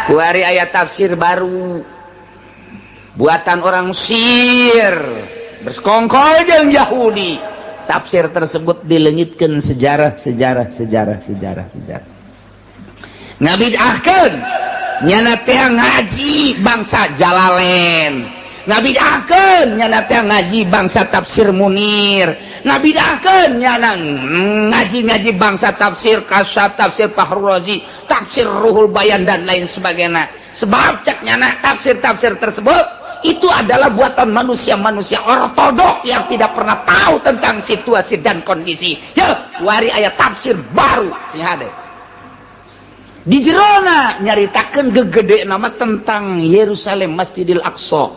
kuari ayat tafsir baru buatan orang Mesir bersekongkol jeung Yahudi. Tafsir tersebut dilengitkan sejarah. Ngabidahkeun nyana teh ngaji bangsa Jalalain, ngabidahkeun nyana teh ngaji bangsa tafsir Munir, ngabidahkeun nyana ngaji bangsa tafsir Kasyaf, tafsir Fahrul Razi, tafsir Ruhul Bayan dan lain sebagainya. Sebab cek nyana tafsir-tafsir tersebut itu adalah buatan manusia-manusia ortodok yang tidak pernah tahu tentang situasi dan kondisi. Ya, wari ayat tafsir baru sih hade. Di jerona nyaritakeun gegede nama tentang Yerusalem Masjidil Aqsa.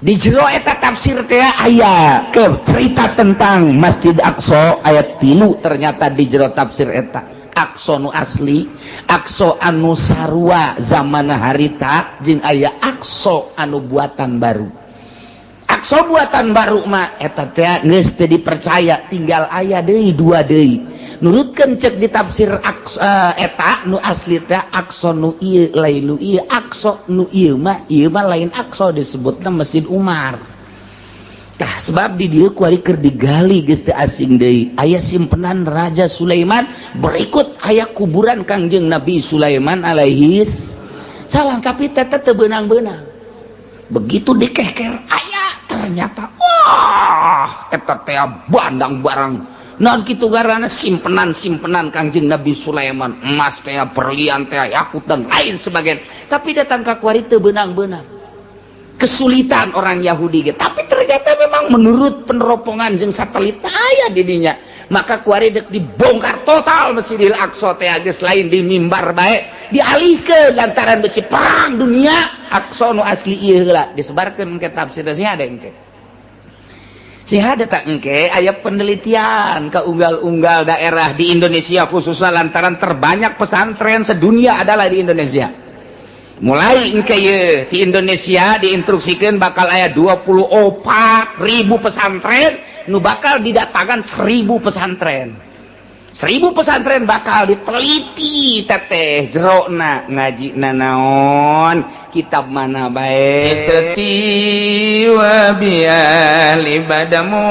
Di jero eta tafsir teh aya ke cerita tentang Masjid Aqsa ayat 3 ternyata di jero tafsir eta. Aqsa nu asli, Aqsa anu sarua zaman harita jeung aya Aqsa anu buatan baru. Aqsa buatan baru mah eta teh geus teu dipercaya, tinggal aya deui dua deui. Nurutkeun cek di tafsir Aqsa eta nu asli teh Aqsa nu ieu lain nu ieu, Aqsa nu ieu mah lain Aqsa disebutna Masjid Umar. Tah sebab di dieu kuari keur digali geus teu asing deui. Aya simpenan Raja Sulaiman, berikut aya kuburan Kangjeng Nabi Sulaiman alaihis salam, tapi teteh teu beunang-beunang. Begitu dikeker aya ternyata wah eta teh bandang barang. Naon kitu garana simpenan Kangjeng Nabi Sulaiman, emas teh, berlian teh, yakut dan lain sebagainya. Tapi datang ka kuari teu beunang-beunang. Kesulitan orang Yahudi gitu. Tapi ternyata memang menurut peneropongan jeung satelit aya di dinya. Maka kuari dek dibongkar total Masjidil Aqsa teh geus lain di mimbar bae dialihkeun lantaran besi perang dunia. Aqsa nu asli ieu heula disebarkeun ke tafsir sih ada engke. Sih ada tak engke aya penelitian ke unggal-unggal daerah di Indonesia khususnya lantaran terbanyak pesantren sedunia adalah di Indonesia. Mulai engke ye di Indonesia diinstruksikan bakal aya 24.000 pesantren nu bakal didatangkan 1.000 pesantren. 1.000 pesantren bakal diteliti teteh jerona ngaji naon kitab mana bae itati wa bial ibadamu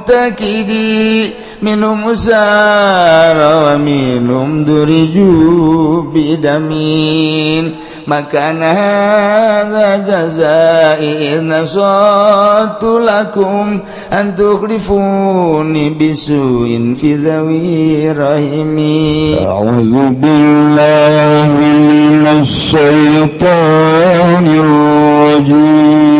takidi minum usara wa minum duriju bidamin makana hadza jazai nasatu lakum an tukhlifuni bisuin fi dhawi rahimi. A'udzu billahi minasy syaithanir rajim.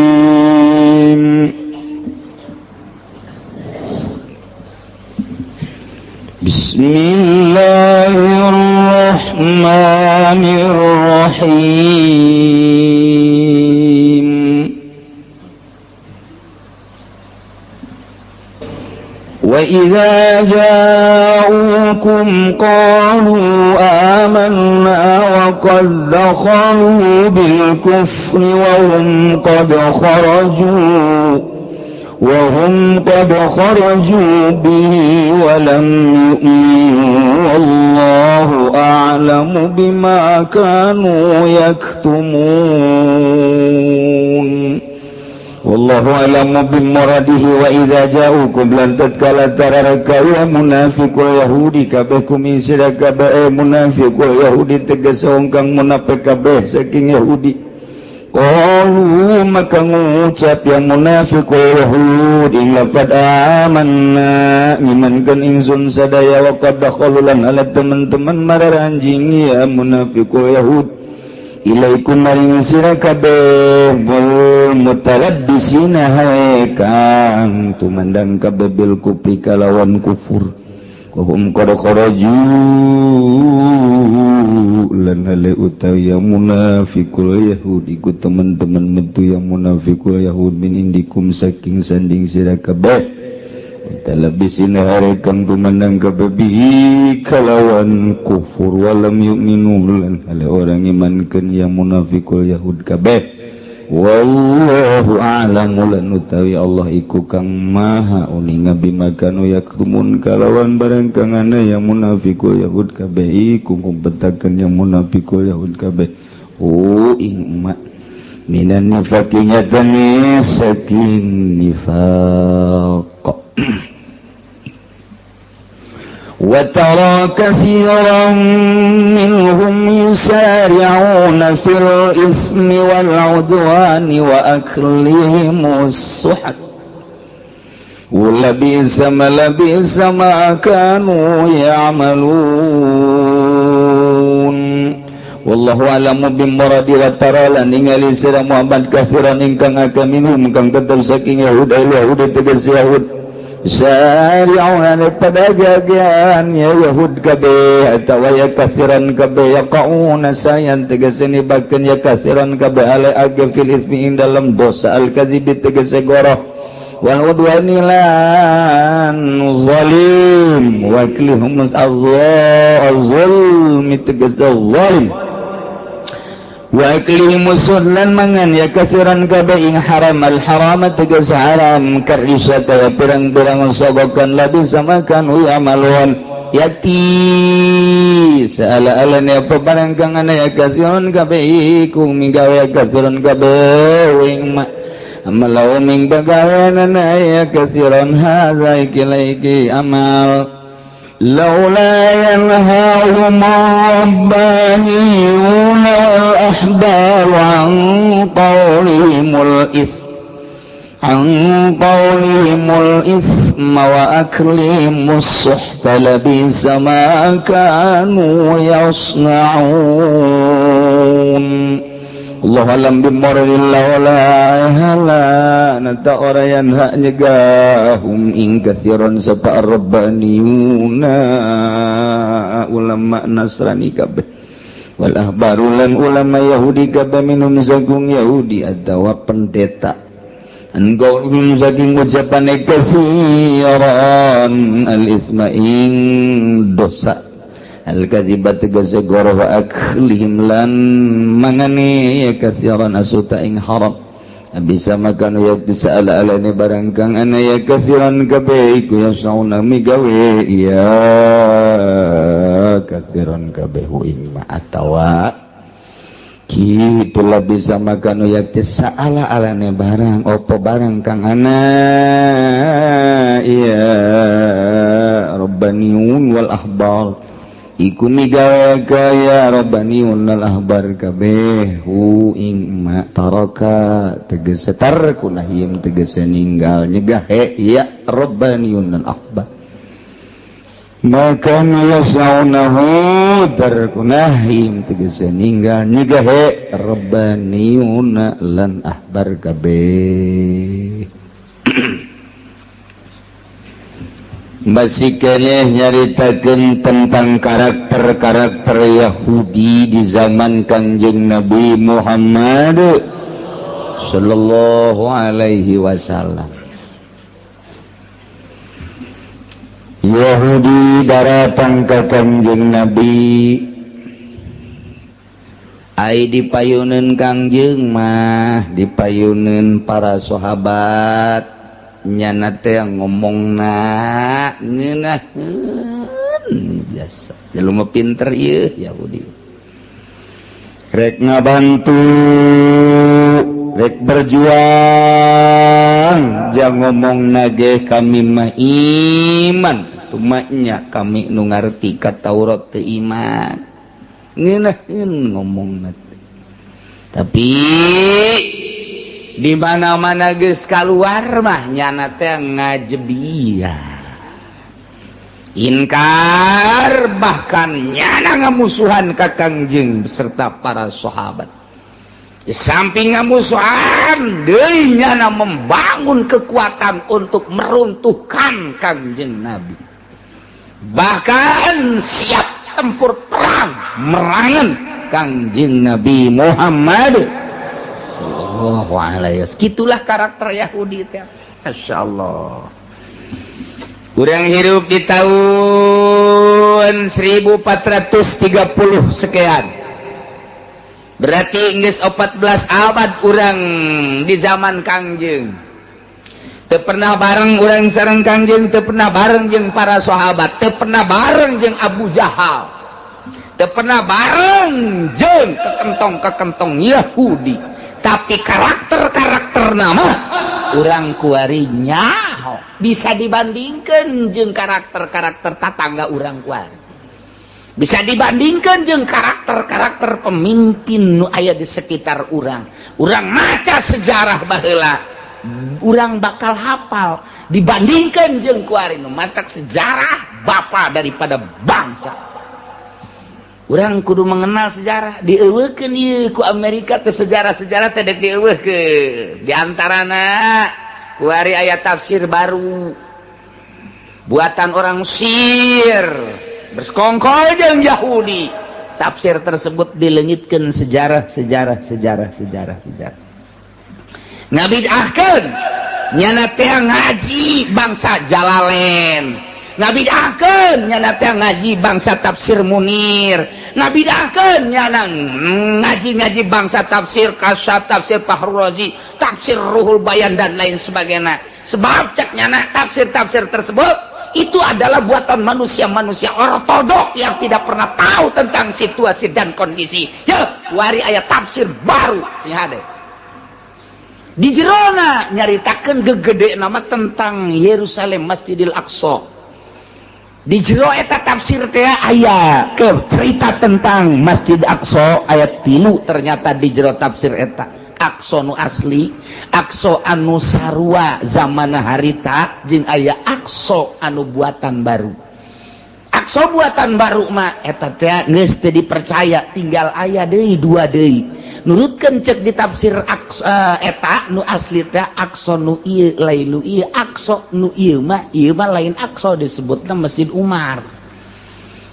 Bismillahirrahmanirrahim. Wa idza ja'ukum qalu amanna wa qad dakhalu bil kufri wa hum qad kharaju bihi wa lam yu'minu wallahu a'lamu bima kanu yaktumun. Wallahu a'lamu bimuradihi. Wa idza ja'ukum lan tatkala tararaka ya munafiqul yahudi kabeh kumisira kabeh munafiqul yahudi tegas kang munafik kabeh saking yahudi. Qalu maka ngucap yang munafiqul yahudi lafad amanna ngimankeun ingsun sadaya wa qad dakhalulan ala teman-teman mararanjing ya munafiqul yahud ilaikum maring sira kabeh bul mutalabbisina hae kang tumandang kabeh bil kufri kalawan kufur wa hum qad kharaju lan hale utawi yang munafiqul yahudi ku teman-teman metu yang munafiqul yahud min indikum saking sanding sira kabeh talabisin harekan tumandang kabeh bihi kalawan kufur walam yu'minu lan hale orang imankeun yang munafiqul yahud kabeh wallahu a'lam lan utawi Allah iku kang maha uning bimakanu yaktumun kalawan barang kang ana yang munafiqul yahud kabeh iku ngumpetaken yang munafiqul yahud kabeh ing ma minan nifaqi nyatane saking nifaq وترى كثيرا منهم يسارعون في الإثم والعدوان وأكلهم السحت ولبئس ما كانوا يعملون والله أعلم بمراد وترى lan ningali sira Muhammad kathiran ingkang akeh minhum kang tetep saking Yahud tegese Yahud syari'una pada gagaannya Yahud kabeh atawa ya kathiran kabeh yaqauna sayan tegese nibakeun ya kathiran kabeh ala aga fil ismi ing dalam dosa al kadzib tegese goroh wal udwani lan zalim wa klihum az-zulm tegese zalim wa aklihim sunnan mangan ya kasiran kabeh ing haram al haram tegas haram karisa kaya pirang-pirang sogokan labi sama kanu amalun yati saala-alane apa barang kang ana ya kasiran kabeh iku minggawe ya kasiran kabeh ing amalau ming bagawana ya kasiran hadza iki amal لولا ينهاهم الربانيون والأحبار عن قولهم الإثم وأكلهم السحت لبئس ما كانوا يصنعون Allah alam bimarillah wala hala nata orayan hak nyegahum ing kathiran sapa rabbaniyuna ulama nasrani kabeh wal ahbarulan ulama yahudi kabeh minum sagung yahudi atawa pendeta anggauhum saking ucapane kathiran al isma ing dosa al-kadzibat tegese goroh wa aklihim lan mangane ya kathiran asuta ing haram bisa makan ya disala alane barang kang ana ya kathiran kabeh iku ya sauna migawe ya kathiran kabeh ing ma atawa kitulah bisa makan ya disala alane barang opo barang kang ana ya rabbaniyun wal ahbar iku migawe kaya rabbaniyun al ahbar kabeh hu ing ma taraka tegese tarkunahim tegese ninggal nyegahe ya rabbaniyun al ahbar maka yasaunahu tarkunahim tegese ninggal nyegahe rabbaniyun lan ahbar kabeh masih kene nyaritakeun tentang karakter-karakter Yahudi di zaman Kanjeng Nabi Muhammad sallallahu alaihi wasallam. Yahudi datang ke Kanjeng Nabi ai dipayuneun Kangjeng mah dipayuneun para sahabat nyana teh ngomongna ngeunaheun biasa jelema pinter ieu Yahudi rek ngabantu rek berjuang jang ngomongna ge kami mah iman tumanya kami nu ngarti ka Taurat teh iman ngeunaheun ngomongna tapi di mana-mana geus kaluar mah nyana teh ngajebiah inkar bahkan nyana ngamusuhan ka Kangjeng beserta para sahabat di samping ngamusuhan deui nyana membangun kekuatan untuk meruntuhkan Kangjeng Nabi bahkan siap tempur perang merangan Kangjeng Nabi Muhammad sallallahu alaihi wasallam. Gitulah karakter Yahudi teh. Masyaallah. Urang hirup di tahun 1430 sekian. berarti geus 14 abad urang di zaman Kangjeng teu pernah bareng urang sareng Kangjeng, teu pernah bareng jeung para sahabat, teu pernah bareng jeung Abu Jahal, teu pernah bareng jeung kekentong Yahudi, tapi karakter nama urang kuari nyaho bisa dibandingkan jeung karakter tatangga urang kuari, bisa dibandingkan jeung karakter pemimpin nu aya di sekitar urang maca sejarah baheula urang bakal hafal dibandingkan jeung kuari nu matak sejarah bapa daripada bangsa. Urang kudu mengenal sejarah, dieuweukeun ieu ku Amerika teh sejarah-sejarah teh dieuweukeun. Di antarana kuari aya tafsir baru buatan orang Mesir bersekongkol jeung Yahudi. Tafsir tersebut dileungitkeun sejarah. Ngabidahkeun nyana teh ngaji bangsa Jalalain, ngabidahkeun nyana teh ngaji bangsa tafsir Munir, ngabidahkeun nyana ngaji bangsa tafsir Kasyaf, tafsir Fahrul Razi, tafsir Ruhul Bayan dan lain sebagainya. Sebab cek nyana tafsir-tafsir tersebut itu adalah buatan manusia-manusia ortodok yang tidak pernah tahu tentang situasi dan kondisi. Ya, wari aya tafsir baru si hade. Di jerona nyaritakeun gegede nama tentang Yerusalem Masjidil Aqsa. Di jero eta tafsir teh aya ke cerita tentang Masjid Aqsa ayat 3 ternyata di jero tafsir eta. Aqsa nu asli, Aqsa anu sarua zamana harita jeung aya Aqsa anu buatan baru. Aqsa buatan baru mah eta teh geus teu dipercaya, tinggal aya deui dua deui. Nurutkeun cek di tafsir eta nu asli teh Aqsa nu ieu lain nu ieu, Aqsa nu ieu mah lain Aqsa disebutna Masjid Umar.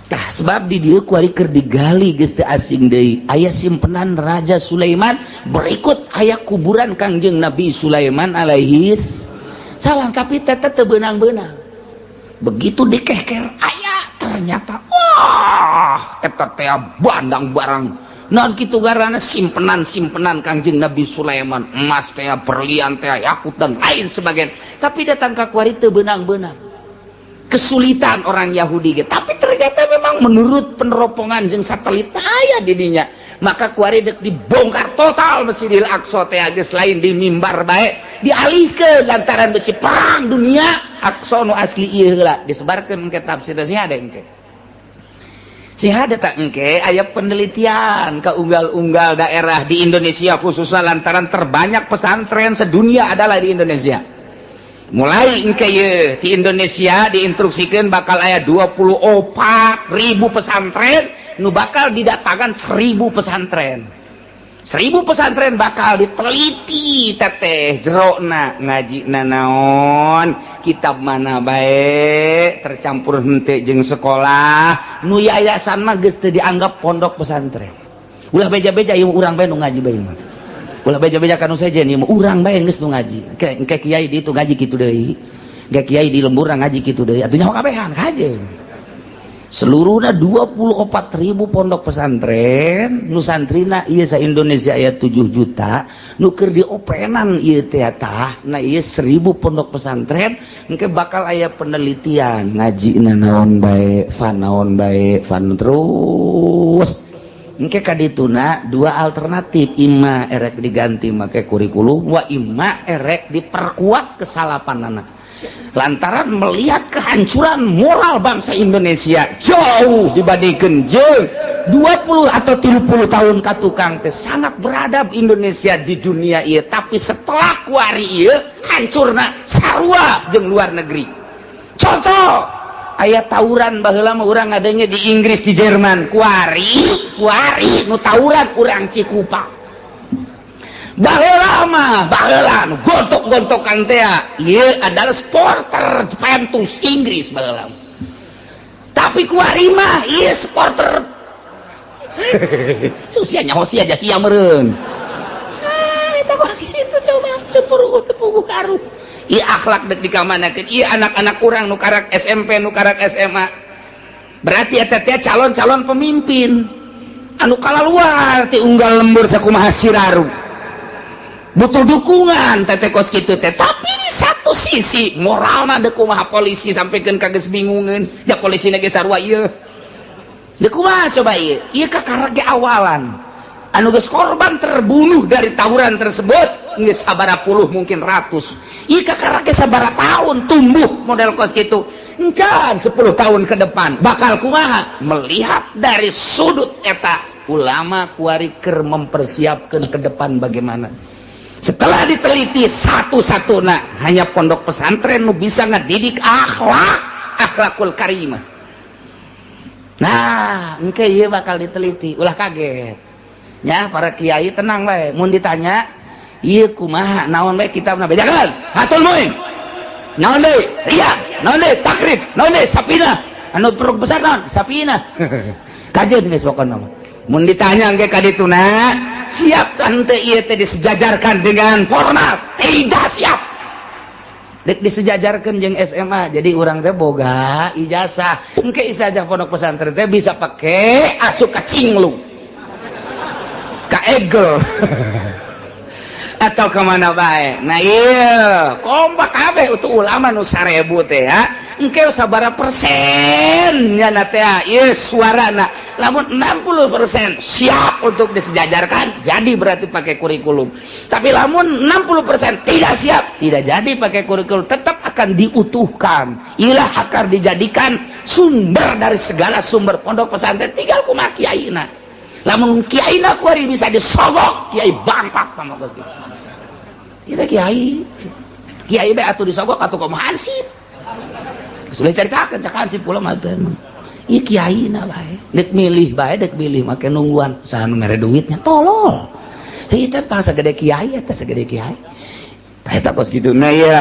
Tah sebab di dieu kuari keur digali geus teu asing deui. Aya simpenan Raja Sulaiman, berikut aya kuburan Kangjeng Nabi Sulaiman alaihis salam, tapi teteh teu beunang-beunang. Begitu dikeker aya ternyata wah eta teh bandang barang. Non kitu garana simpenan Kangjeng Nabi Sulaiman, emas teh, berlian teh, yakut dan lain sebagainya. Tapi datang ka kuari teu beunang-beunang. Kesulitan orang Yahudi gitu. Tapi ternyata memang menurut peneropongan jeung satelit aya di dinya. Maka kuari dek dibongkar total Masjidil Aqsa teh geus lain di mimbar bae, dialihkeun lantaran besi perang dunia. Aqsa nu asli ieu heula disebarkeun ke tafsir si hade engke. Si hade tak engke aya penelitian ke unggal-unggal daerah di Indonesia khususnya lantaran terbanyak pesantren sedunia adalah di Indonesia. Mulai engke ye di Indonesia diinstruksikan bakal aya 24.000 pesantren nu bakal didatangkan 1.000 pesantren. 1.000 pesantren bakal diteliti teteh jerona ngaji naon, kitab mana baik, tercampur henteu jeung sekolah, nu yayasan mah geus teu dianggap pondok pesantren. Ulah beja-beja ieu urang bae nu ngaji bae mah. Ulah beja-beja kanu sejen ieu mah urang bae geus nu ngaji. Engke kiai di itu ngaji kitu deui. Engke kiai di lembur ngaji kitu deui. Atuh nyaho kabehan kajeun. Seluruhnya 24.000 pondok pesantren nusantrina ieu sa Indonesia aya 7 juta nu keur diopenan ieu teh tah. Nah ieu 1.000 pondok pesantren engke bakal aya penelitian ngaji naon bae, naon bae, terus engke kadituna dua alternatif, imma erek diganti make kurikulum wa imma erek diperkuat kesalapanana. Lantaran melihat kehancuran moral bangsa Indonesia jauh dibandingkan jeung 20 atau 30 tahun katukang teh sangat beradab Indonesia di dunia ieu, tapi setelah kuari ieu hancurna sarua jeung luar negeri. Contoh aya tawuran baheula mah urang adanya di Inggris, di Jerman, kuari nu tawuran urang Cikupa. Baheula nu gontok-gontokan teh ieu adalah supporter Juventus Inggris baheula. Tapi kuari mah ieu supporter susia nyaho sia aja sia meureun. Eta kuasi itu coba teu karu. Ieu akhlak dek dikamanakeun. Ieu anak-anak urang nu karak SMP, nu karak SMA. Berarti eta teh calon-calon pemimpin. anu kalaluar ti unggal lembur sakumaha Siraru butuh dukungan teteh kos kitu teh. Tapi di satu sisi moralna deuk kumaha polisi sampikeun ka geus bingungeun da polisi ge sarua ieu deuk kumaha coba ieu kakarage awalan anu geus korban terbunuh dari tawuran tersebut geus sabaraha puluh mungkin ratus ieu kakarage sabaraha tahun tumbuh model kos kitu encan 10 tahun ke depan bakal kumaha melihat dari sudut eta ulama kuari keur mempersiapkan ke depan bagaimana. Setelah diteliti satu-satuna hanya pondok pesantren nu bisa ngedidik akhlakul karimah. Nah, engke ieu bakal diteliti ulah kaget. Ya, para kiai tenang bae. Mun ditanya, ieu kumaha naon bae kitabna bejakeun. Hatul muin. Naon deui? Riyad. Naon deui? Takrib. Naon deui? Sapina. Anu peruk besar naon? Sapina. Kajeun geus pokona mah. Mun ditanya engke ka dituna, siap tante ieu teh disejajarkan dengan formal? Tidak siap. Dek disejajarkan jeung SMA. Jadi urang teh boga ijazah. Engke ijazah pondok pesantren teh bisa pake asup ka cinglung. Ka egel. Atau kemana baik. Nah iya kompak kabeh untuk ulama nu 1000 teh ya engke sabaraha persen nya teh ieu suarana lamun 60% siap untuk disejajarkan jadi berarti pakai kurikulum. Tapi lamun 60% tidak siap tidak jadi pakai kurikulum tetap akan diutuhkan. Ilah akar dijadikan sumber dari segala sumber pondok pesantren tinggal kumaha kiaina. Lamun kiaina kuari bisa disogok kiai bangpak sama geus kitu. Kita kiai bae atuh disogok atuh kumaha hansip. Sudah caritakeun cak hansip kula mah teh. Ieu kiaina bae. Dek milih bae dek milih make nungguan saha nu mere duitnya tolol. Heuh teh pas sagede kiai eta sagede kiai. Tah eta kos kitu. Nah ieu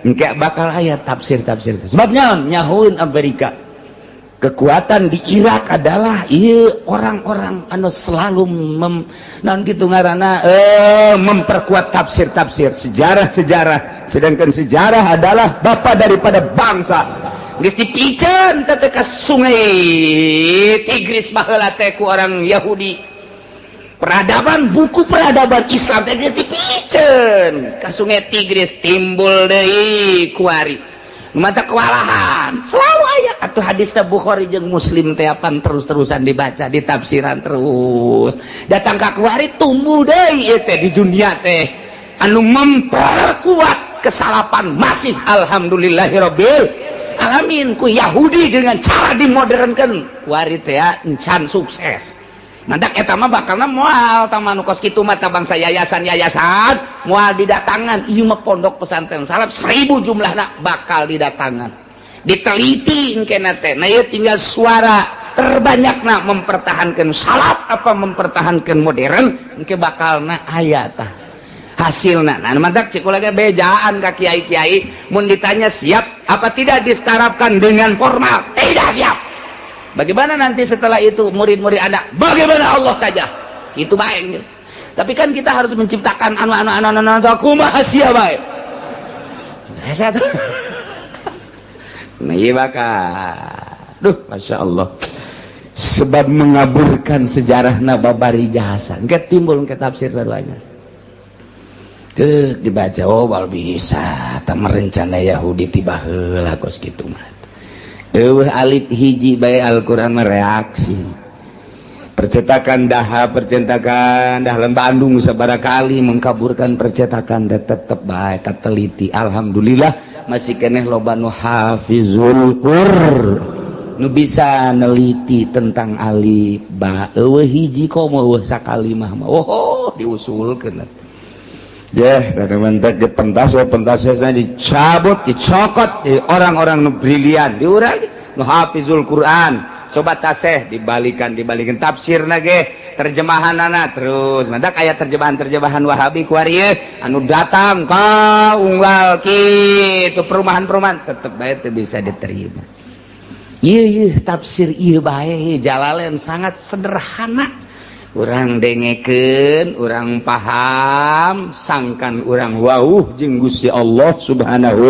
engke bakal aya tafsir-tafsir. Sebab naon nyahoeun Amerika. Kekuatan di Irak adalah orang-orang anu selalu naon kitu ngaranna memperkuat tafsir-tafsir sejarah-sejarah, sedangkan sejarah adalah bapa daripada bangsa. Geus dipikeun teh ka sungai Tigris baheula teh ku orang Yahudi. Peradaban buku peradaban Islam teh geus dipikeun ka sungai Tigris timbul deui kuari. Mata kewalahan selalu aya atuh hadis Bukhari jeung Muslim teh apan terus-terusan dibaca ditafsiran terus datang ka kuari tumbuh deui teh di dunia teh anu memperkuat kesalapan masih alhamdulillahirabbil alamin ku Yahudi dengan cara dimodernkeun kuari teh encan sukses. Mandak eta mah bakalna moal taman kos kitu mah bangsa yayasan-yayasan moal didatangan ieu mah pondok pesantren salaf 1000 jumlahna bakal didatangan. Diteliti engkena teh. Nah ieu tinggal suara terbanyakna mempertahankan salaf apa mempertahankan modern engke bakalna aya tah hasilna. Nah mantak cik ulah bejaan ka kiai-kiai mun ditanya siap apa tidak disetarapkan dengan formal? Tidak siap. Bagaimana nanti setelah itu murid-murid Anda? Bagaimana Allah saja? Itu baik. Tapi kan kita harus menciptakan anu kumaha sia bae. Satu. Nah, iya bakal. Duh, Masya Allah. Sebab mengaburkan sejarah nababari jasa. Engke timbul ke tafsir saduanya. Tuh dibaca oh bal bisa. Tak merencana Yahudi tiba heula kos kitu mah. Alif hiji bae Al-Quran mereaksi percetakan dah Bandung sabaraha kali mengkaburkan percetakan dah tetep bae kateliti alhamdulillah masih keneh loba nu hafizul nu bisa neliti tentang alif ba eueuh hiji komo eueuh sakalimah mah oh diusulkeun mentek pentasnya dicabut, dicokot di orang-orang nu brilian, diurang nu hafizul Quran. Coba taseh dibalikan tafsir nage terjemahanana terus. Mentek aya terjemahan Wahabi kuari anu datang ka unggal kitu perumahan-perumahan tetep bae teu bisa diterima. Ieu tafsir ieu bae Jalalain sangat sederhana. Urang dengekeun, urang paham, sangkan urang wauh jeung Gusti Allah Subhanahu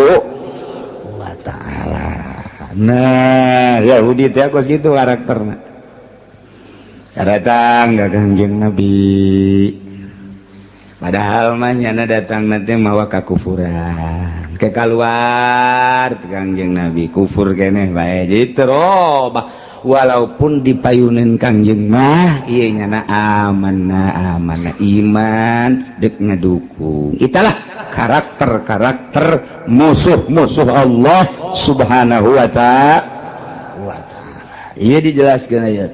wa taala. Nah, Yahudi teh kos kitu karakterna. datang ke Kangjeng Nabi. Padahal mah nyana datang nanti mawa kakufuran. Ke keluar ke Kangjeng Nabi kufur keneh bae. Jadi terobah walaupun dipayunin Kangjeng mah ieu nyana amanah iman dek ngedukung. Itulah karakter musuh-musuh Allah Subhanahu wa ta'ala. Iya dijelaskan ayat.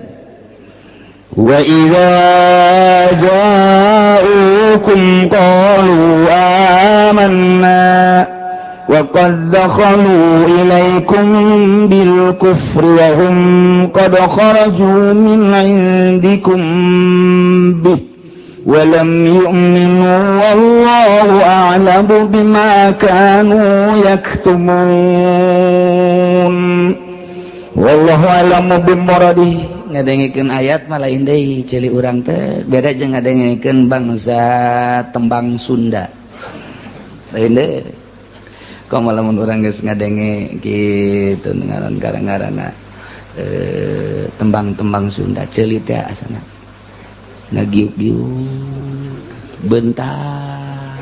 Wa idza ja'ukum qalu amanna wa qad dakhalu ilaykum bil kufri wa hum qad kharaju min 'indikum bih wa lam yu'minu wallahu a'lamu bima kanu yaktumun. Wallahu a'lamu bimuradihi. Ngadengikeun ayat mah lain deui ceuli urang teh beda jeung ngadengikeun bangsa tembang Sunda. Lain deui. Komo lamun urang geus ngadenge kitu ngaran garang-garana tembang-tembang Sunda ceuli teh asana. Ngagiuk-giuk bentar.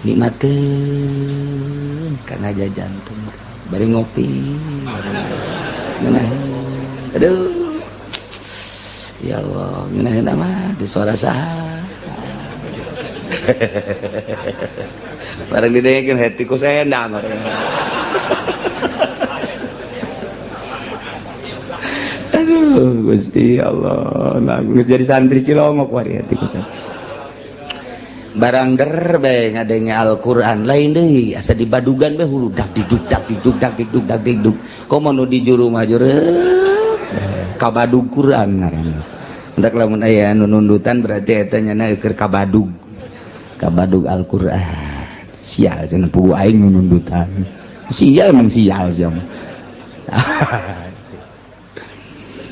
Nikmateun kana jajantung. Bari ngopi. Aduh, ya Allah, ngeunaheun mah di suara saha. Bareng didengekeun heti ku sendang. Aduh, Gusti Allah, geus jadi santri Cilongok wari heti ku sendang. Barang der bae ngadenge Al-Qur'an lain deui asa di badugan bae hulu dak diduk komo nu di juru mah ka badug Qur'an ngaranna hendak lamun aya nu nundutan berarti eta nya keur ka badug Al-Qur'an sial cenah pugu aing nu nundutan sial emang sial sia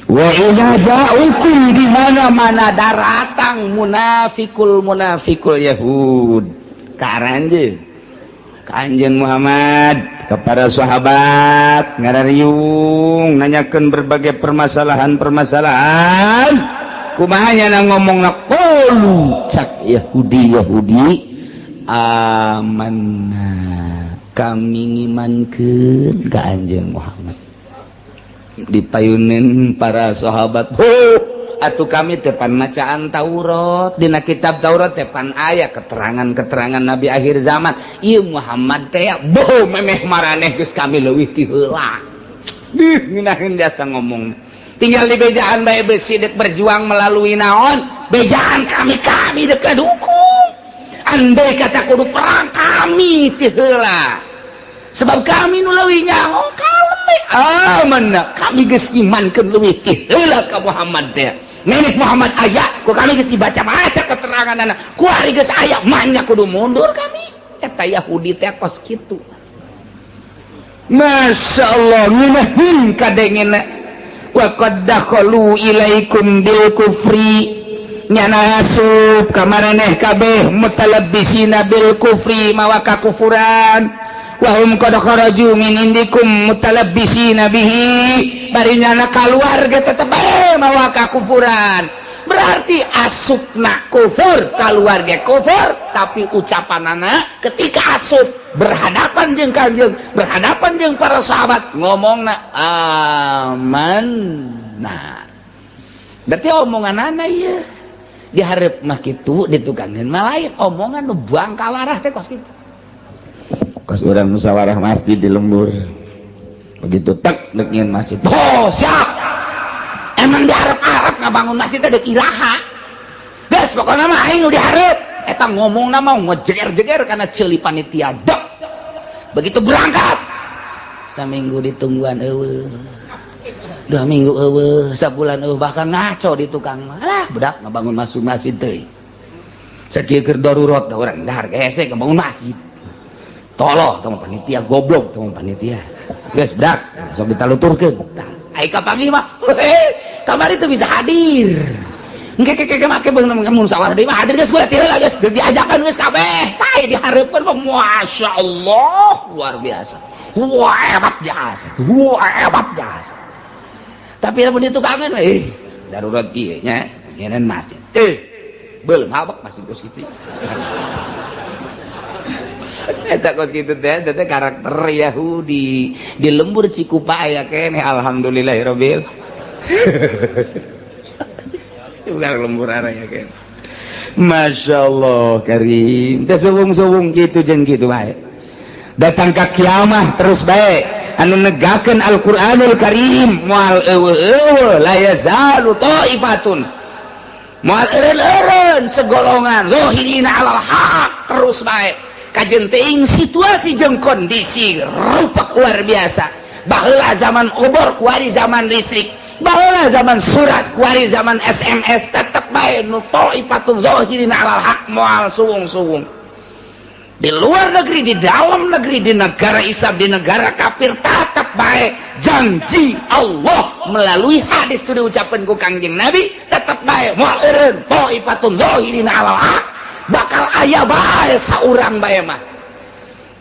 wa idza ja'ukum di mana-mana daratang munafikul Yahud ka aranjeun ka anjeun Muhammad kepada sahabat ngarariung nanyakeun berbagai permasalahan kumaha nya ngomongna qalu cak Yahudi amanna kami ngimankeun ka anjeun Muhammad dipayunin para sahabat atuh kami tepan macaan Taurat dina kitab Taurat tepan aya keterangan Nabi akhir zaman ieu Muhammad teh memeh maraneh geus kami leuwih ti heula ngeunaheun biasa ngomong tinggal di bejaan bae besi dek berjuang melalui naon bejaan kami dek kadukung andai kata kudu perang kami ti heula sebab kami nu leuwih nyaho amanna kami geus imankeun leuwih ti heula ka Muhammad teh nenek Muhammad aya ku kami geus dibaca-baca keteranganna ku ari geus aya manya kudu mundur kami eta Yahudi teh kos kitu masyaallah ngunaheun kadengena wa qad dakhalu ilaikum bil kufri nyana asup ka maraneh kabeh mutalabbisina bil kufri mawa kakufuran wa hum qad kharaju min indikum mutalabbisina bihi bari nyana kaluarga tetep bae mawa kakufuran berarti asupna kufur keluarga kufur tapi ucapanana ketika asup berhadapan jeung Kanjeng berhadapan jeung para sahabat ngomongna aman nah berarti omonganana ieu di hareup mah kitu ditukankeun mah lain omongan nu buang kawarah teh kos kitu kos urang musyawarah masjid di lembur begitu tek dek nyeun masjid siap emang di harap-harap ngabangun masjid teh dek ilaha geus pokona mah aing nu dihareup eta ngomongna mah ngejeger-jeger kana ceuli panitia dek begitu berangkat saminggu ditungguan eueuh 2 minggu eueuh sabulan eueuh bahkan ngaco di tukang mah alah budak ngabangun masuk masjid teh sakieu keur darurat da urang dahar hese ngabangun masjid tolong teman panitia goblok teman panitia geus bedak sok ditaluturkeun tah ai ka panglima kamari teu bisa hadir engke make beung musyawarah deui mah hadir geus kudu tiheula geus diajakan geus kabeh tah dihareupeun mah masyaallah luar biasa hebat jasa Tapi lamun ditukangan darurat ieu nya nyeun masjid belum habak masih kos kitu. Eta kos kitu teh karakter Yahudi di lembur Cikupa aya keneh alhamdulillahirabbil. Bukan lembur araya keneh. Masyaallah karim. Teu suwung-suwung kitu jeung kitu bae. Datang ka kiamah terus bae anu negakeun Al-Qur'anul Karim moal eueuh la yazalu taifatun moal eureun segolongan zahirina alal haq terus bae kajeun teuing situasi jeung kondisi rupak luar biasa baheula zaman obor kuari zaman listrik baheula zaman surat kuari zaman SMS tetep bae nu taifatun zahirina alal haq moal suwung-suwung di luar negeri, di dalam negeri, di negara Islam, di negara kafir tetap baik janji Allah melalui hadis itu diucapkan ku Kangjeng Nabi tetap baik moal eureun taifatun zahirina alal haq bakal aya bae saurang bae mah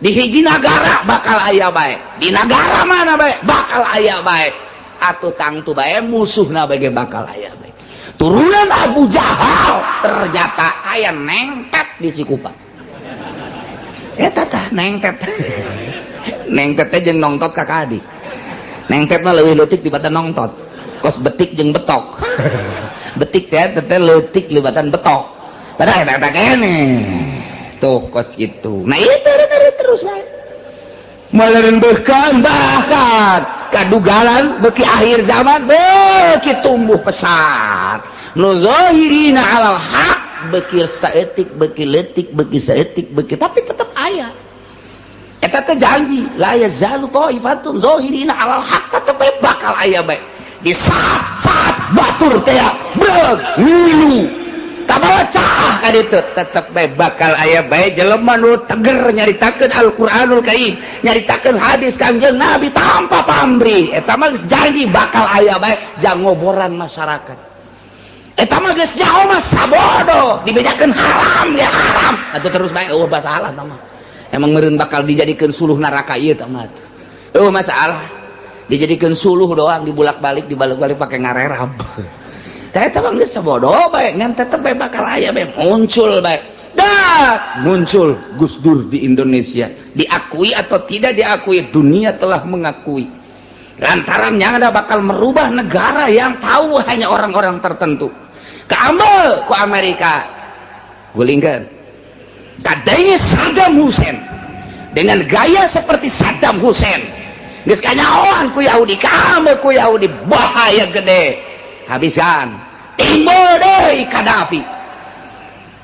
di hiji negara bakal aya bae di negara mana bae bakal aya bae atuh tangtu bae musuhna bae bakal aya bae turunan Abu Jahal ternyata aya nengtet di Cikupa. Eta tah nengtet. Nengtet teh jeung nongtot kakak adik. Nengtet mah leuwih leutik dibatan nongtot. Kos betik jeung betok. Betik teh leutik libatan betok. Padahal eta kene. Tuh kos kitu. Nah ieu terus bae. Meureun bahkan kadugalan beuki akhir zaman beuki tumbuh pesat. Nu zahirina alal haq bekir saetik beki letik beki saetik beki tapi tetap aya eta teh janji la yazalu taifatun zahirina alal haq tetep bakal aya bae di saat batur teh beug ngilu kabawa cah ka ditu tetep bae bakal aya bae jelema nu teger nyaritakeun Al-Qur'anul Karim nyaritakeun hadis Kangjeng Nabi tanpa pamrih eta mah janji bakal aya bae jang ngoboran masyarakat. Eta mah geus nyaho mah sabodo dibedakeun haram ya haram atuh terus bae masalah tah mah emang meureun bakal dijadikeun suluh neraka ieu tah mah masalah dijadikeun suluh doang dibulak-balik dibalik-balik pake ngarerab tah eta mah geus sabodo bae ngan tetep bae bakal aya bae muncul bae muncul Gus Dur di Indonesia diakui atau tidak diakui dunia telah mengakui lantarannya ada bakal merubah negara yang tahu hanya orang-orang tertentu keambil ku Amerika gulingkan kadangnya Saddam Hussein dengan gaya seperti Saddam Hussein geus kanyahoan ku Yahudi keambil ku Yahudi bahaya gede habisan timbul deui Qaddafi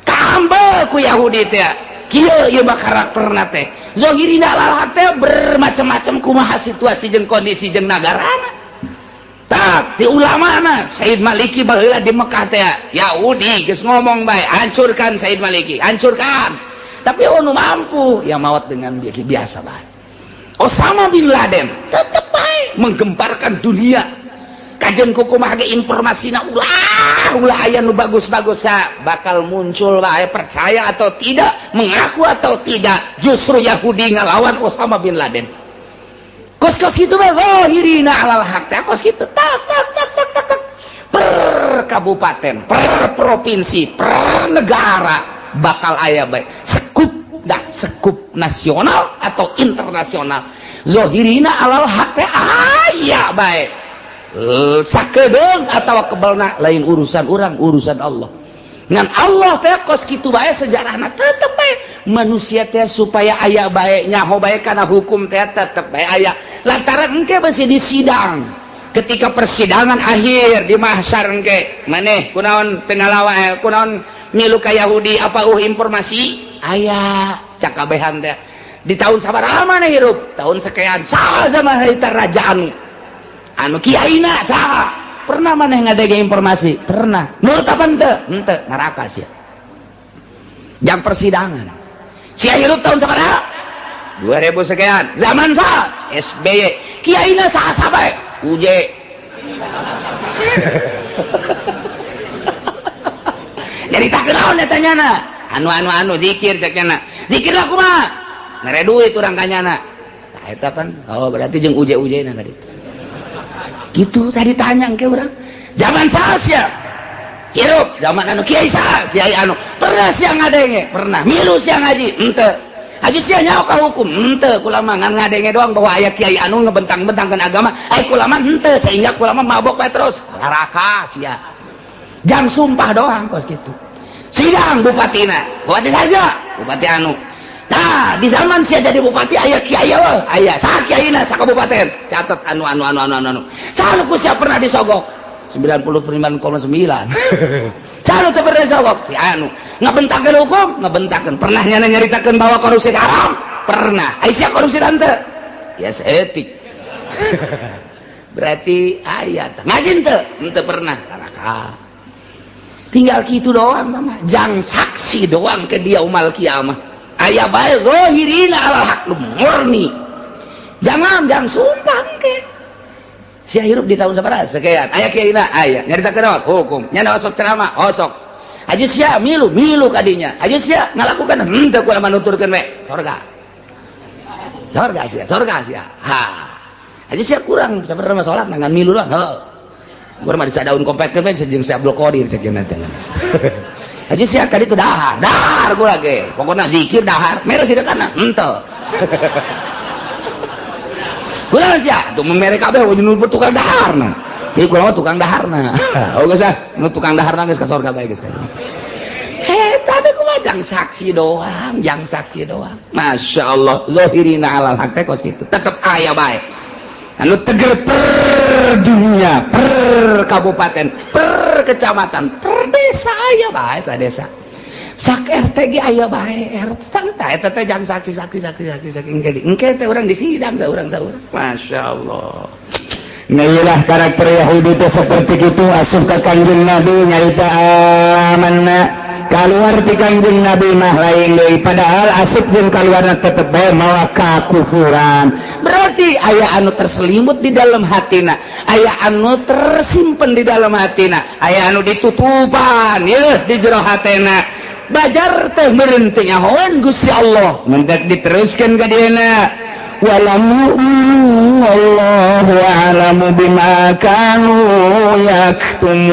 keambil ku Yahudi teh kieu ieu mah karakterna teh zahirina alal haq teh bermacam-macam kumaha situasi jeung kondisi jeung nagarana tak ti ulamana Said Maliki baheula di Mekah teh Yahudi geus ngomong bae hancurkan Said Maliki hancurkan tapi nu mampu yang mawat dengan biasa bae Osama bin Laden tetep bae menggemparkan dunia kajian kumaha ge informasina ulah aya nu bagus-bagus bakal muncul bae percaya atau tidak mengaku atau tidak justru Yahudi ngalawan Osama bin Laden kos-kos gitu mah zahirina alal haq kos gitu tak per kabupaten per provinsi per negara bakal aya bae sekup nasional atau internasional zahirina alal haq aya bae sakedeung atawa kebelna lain urusan urang urusan Allah ngan Allah teh kos kitu bae sejarahna tetep bae manusia teh supaya aya bae nyaho bae kana hukum teh tetep bae aya lantaran engke masih di sidang ketika persidangan akhir di mahsyar engke maneh kunaon teu ngalawa kunaon milu ka Yahudi apa informasi aya cakabehan teh di tahun sabaraha maneh hirup tahun sekian saha zaman harita rajaan anu kiaina saha pernah maneh ngadege informasi pernah nurut apa henteu neraka sia jam persidangan sia hirup tahun sabaraha 2000 sekian zaman saha SBY kiaina saha bae UJ jadi tak kenaon eta nyana anu zikir cek nyana zikir lah kumaha ngere duit urang kanyana tah eta pan oh berarti jeung UJ na ka ditu gitu tadi tanya ke orang zaman saya hirup zaman anu kiai anu pernah siang ngadenge pernah milu siang ngaji ente aja sia nyawa ka hukum ente kulama ngan ngadenge doang bahwa aya kiai anu ngebentang-bentangkeun agama kulama ente sehingga kulama mabok bae terus neraka sia jang sumpah doang kos gitu sidang bupati saja bupati anu nah di zaman sia jadi bupati aya kiai aya saha kiaina sa kabupaten catet anu salu ku sia pernah disogok 99,9 salu teu pernah disogok si anu ngabentakeun hukum ngabentakeun pernah nyaritakeun bahwa korupsi haram pernah ai sia korupsi tante ya etik berarti aya ngajin teu pernah neraka tinggal kitu doang mah jang saksi doang ke dia umal kiamah aya bae zahirina alal haq murni jangan sumpah ke sia hirup di tahun sabaraha sekian aya kiaina aya nyaritakeun naon hukum nya osok ceramah osok aja sia milu kadinya aja sia ngalakukan henteu kudu manuturkeun we surga sia ha aja sia kurang sabarna salat ngan milu doang heuh gua mah disadaun kompetkeun we jeung si Abdul Qadir sakieu teh aja sia kadi itu dahar gua lagi pokoknya zikir dahar mere sih kana henteu kunaon sia tuh mere kabeh jeung tukang daharna jadi kunaon tukang daharna oh geus nu tukang daharna geus ka surga bae geus tapi kumaha jang saksi doang Masya Allah zahirina alal haq teh kos kitu tetep aya bae anu teger per dunia per kabupaten per kecamatan per desa aya bae sadesa sak RT ge aya bae santai eta teh jang saksi engke teh urang disidang saurang Masya Allah Nailah karakter Yahudi teh seperti itu asup ka Kanjeng Nabi nyarita amanna keluar ti Kanjeng Nabi mah lain deui padahal asup jeung kaluarna tetep bae mawa kakufuran berarti aya anu terselimut di dalam hatina aya anu tersimpen di dalam hatina aya anu ditutupan ye di jero hatena bajar teh meureun teh nyahoan Gusti Allah mentek diteruskeun ka dieuna walam yu'minu wallahu a'lamu bima kanu yaktumun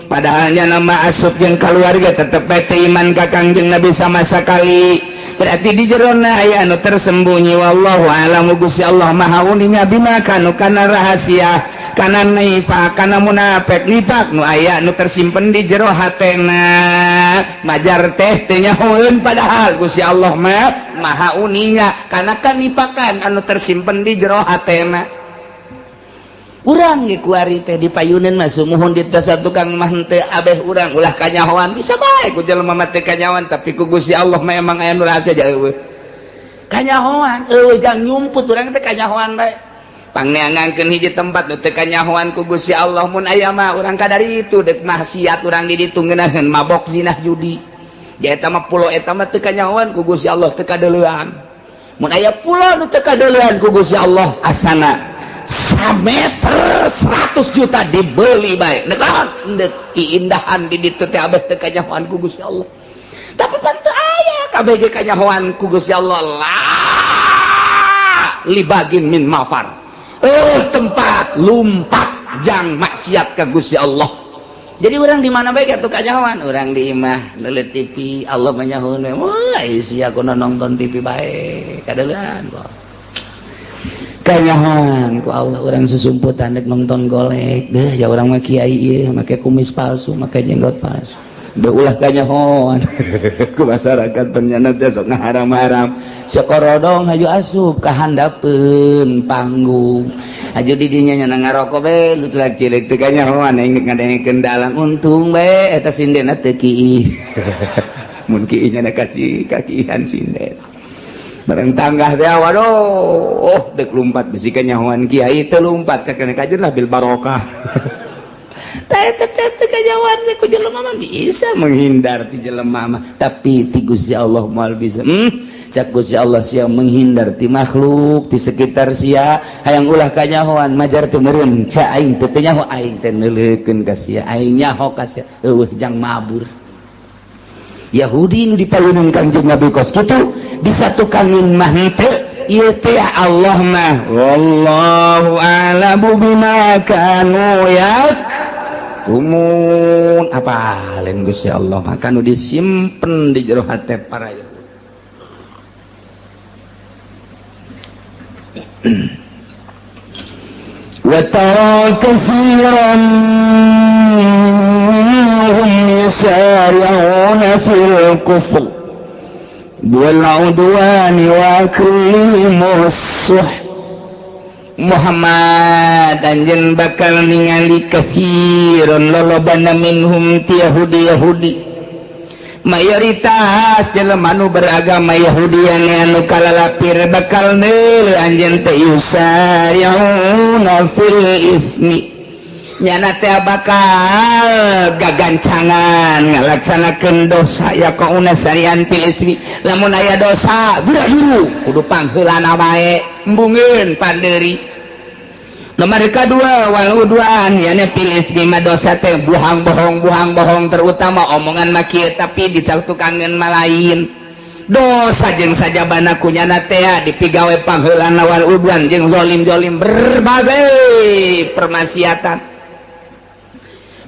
padahalnya nama asup jeung keluarga tetep bae iman ka Kangjeng Nabi sama sekali berarti di jerona aya anu tersembunyi wallahu a'lamu Gusti Allah maha uninya bima kanu kana rahasia kana naifa kana munafik nifaq nu aya nu tersimpen di jero hatena majar teh teu nyahoeun padahal Gusti Allah mah maha uninya kana kanifakan anu tersimpen di jero hatena urang ge kuari teh dipayuneun mah sumuhun di tasa tukang mah teu abeh urang ulah kanyahoan bisa bae ku jelema mah teu kanyahoan tapi ku Gusti Allah mah emang aya nu rahasia eueuh kanyahoan eueuh jang nyumput urang teh kanyahoan bae pangneangankeun hiji tempat nu teu kanyahoan ku Gusti Allah mun aya mah urang kadari itu dek maksiat urang di ditu ngeunaheun mabok zinah judi ja eta mah pulo eta mah teu kanyahoan ku Gusti Allah teu kadeulean mun aya pulo nu teu kadeulean ku Gusti Allah asana sameter 100 juta dibeli bae neuk keindahan di ditu teh abeh teu kanyahoan ku Gusti Allah tapi pan teu aya kabeh ge kanyahoan ku Gusti Allah libagin min mafar tempat lumpat jang maksiat ka Gusti Allah jadi orang di mana bae atuh kanyahoan orang di imah leuleut TV Allah menyahoeun wah sia aku nonton TV bae kadeulean kok kanyahoan ku Allah orang susumputan dek nonton golek deh ya orang mah kiai ieu make kumis palsu make jenggot palsu da ulah kanyahoan ku masyarakat ternyata teh sok ngaharam-haram sakorodong haju asup ka handapeun panggung haju di dinya nya ngarokok bae lu telah cilik teu kanyahoan engke ngadengekeun dalang untung bae eta sindena teu kiih mun kiih nya kasih kakihan sinden bareng tanggah teh waduh dek lumpat bisi kanyahoan kiai teu lumpat sakana kajeun bil barokah teh kanyahoan we ku jelema mah bisa menghindar ti jelema mah tapi ti Gusti Allah moal bisa cak Gusti Allah sia menghindar ti makhluk ti sekitar sia hayang ulah kanyahoan majar teu meureun ca aing teu nyaho aing teh neuleukeun ka sia aing nyaho ka sia eueuh jang mabur Yahudi nu dipayuneun Kanjeng Nabi kos kitu disatukanin mah teu ieu teh Allah mah wallahu a'lamu bima kanu yaktumun. Apa lain Gusti Allah mah kanu disimpen di jero hate para Yahudi. Wa tara katsiran minhum yusari'una fil kufr wal 'udwani wa aklihim as-suh. Muhammad anjeun bakal ningali katsiran lolobana minhum ti Yahudi mayoritas jelema anu beragama Yahudi anu kalalapir bakal neul anjeun teh yusari'una fil ismi nyana teh bakal gagancangan ngalaksanakeun dosa ya qauna sarian fil ismi lamun aya dosa buru-buru kudu pangheulana bae embungeun pandeuri. Nomor kedua wal udwan yana fil ismi mah dosa teh buhang bohong terutama omongan mah kieu tapi dicatukangeun mah lain. Dosa jeung sajabana kunyana teh dipigawe pangheulana wal udwan jeung zalim berbagai permaksiatan.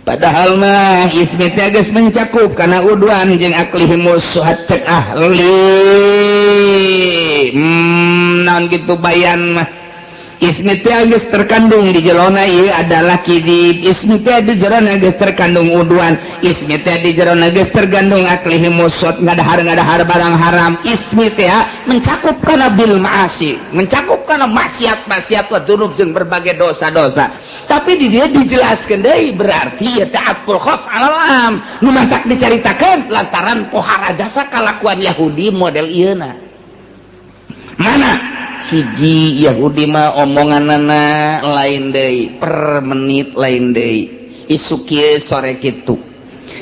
Padahal mah ismi teh geus mencakup kana udwan jeung aklihimus suhat cek ahli. Naon kitu bayan mah ismi teh geus terkandung di jelona ieu adalah kidib. Ismi teh di jerona geus terkandung udwan. Ismi teh di jerona geus terkandung aklihi musot ngadahar barang haram. Ismi teh mencakup kana bil ma'asi, mencakup kana maksiat-maksiat wa dzunub jeung berbagai dosa-dosa. Tapi di dia dijelaskeun deui berarti ya ta'aqqul khos alam. Nu mantak dicaritakeun lantaran pohara jasa kalakuan Yahudi model ieuna. Mana? Hiji Yahudi mah omonganana lain deui per menit lain deui isu kieu sore kitu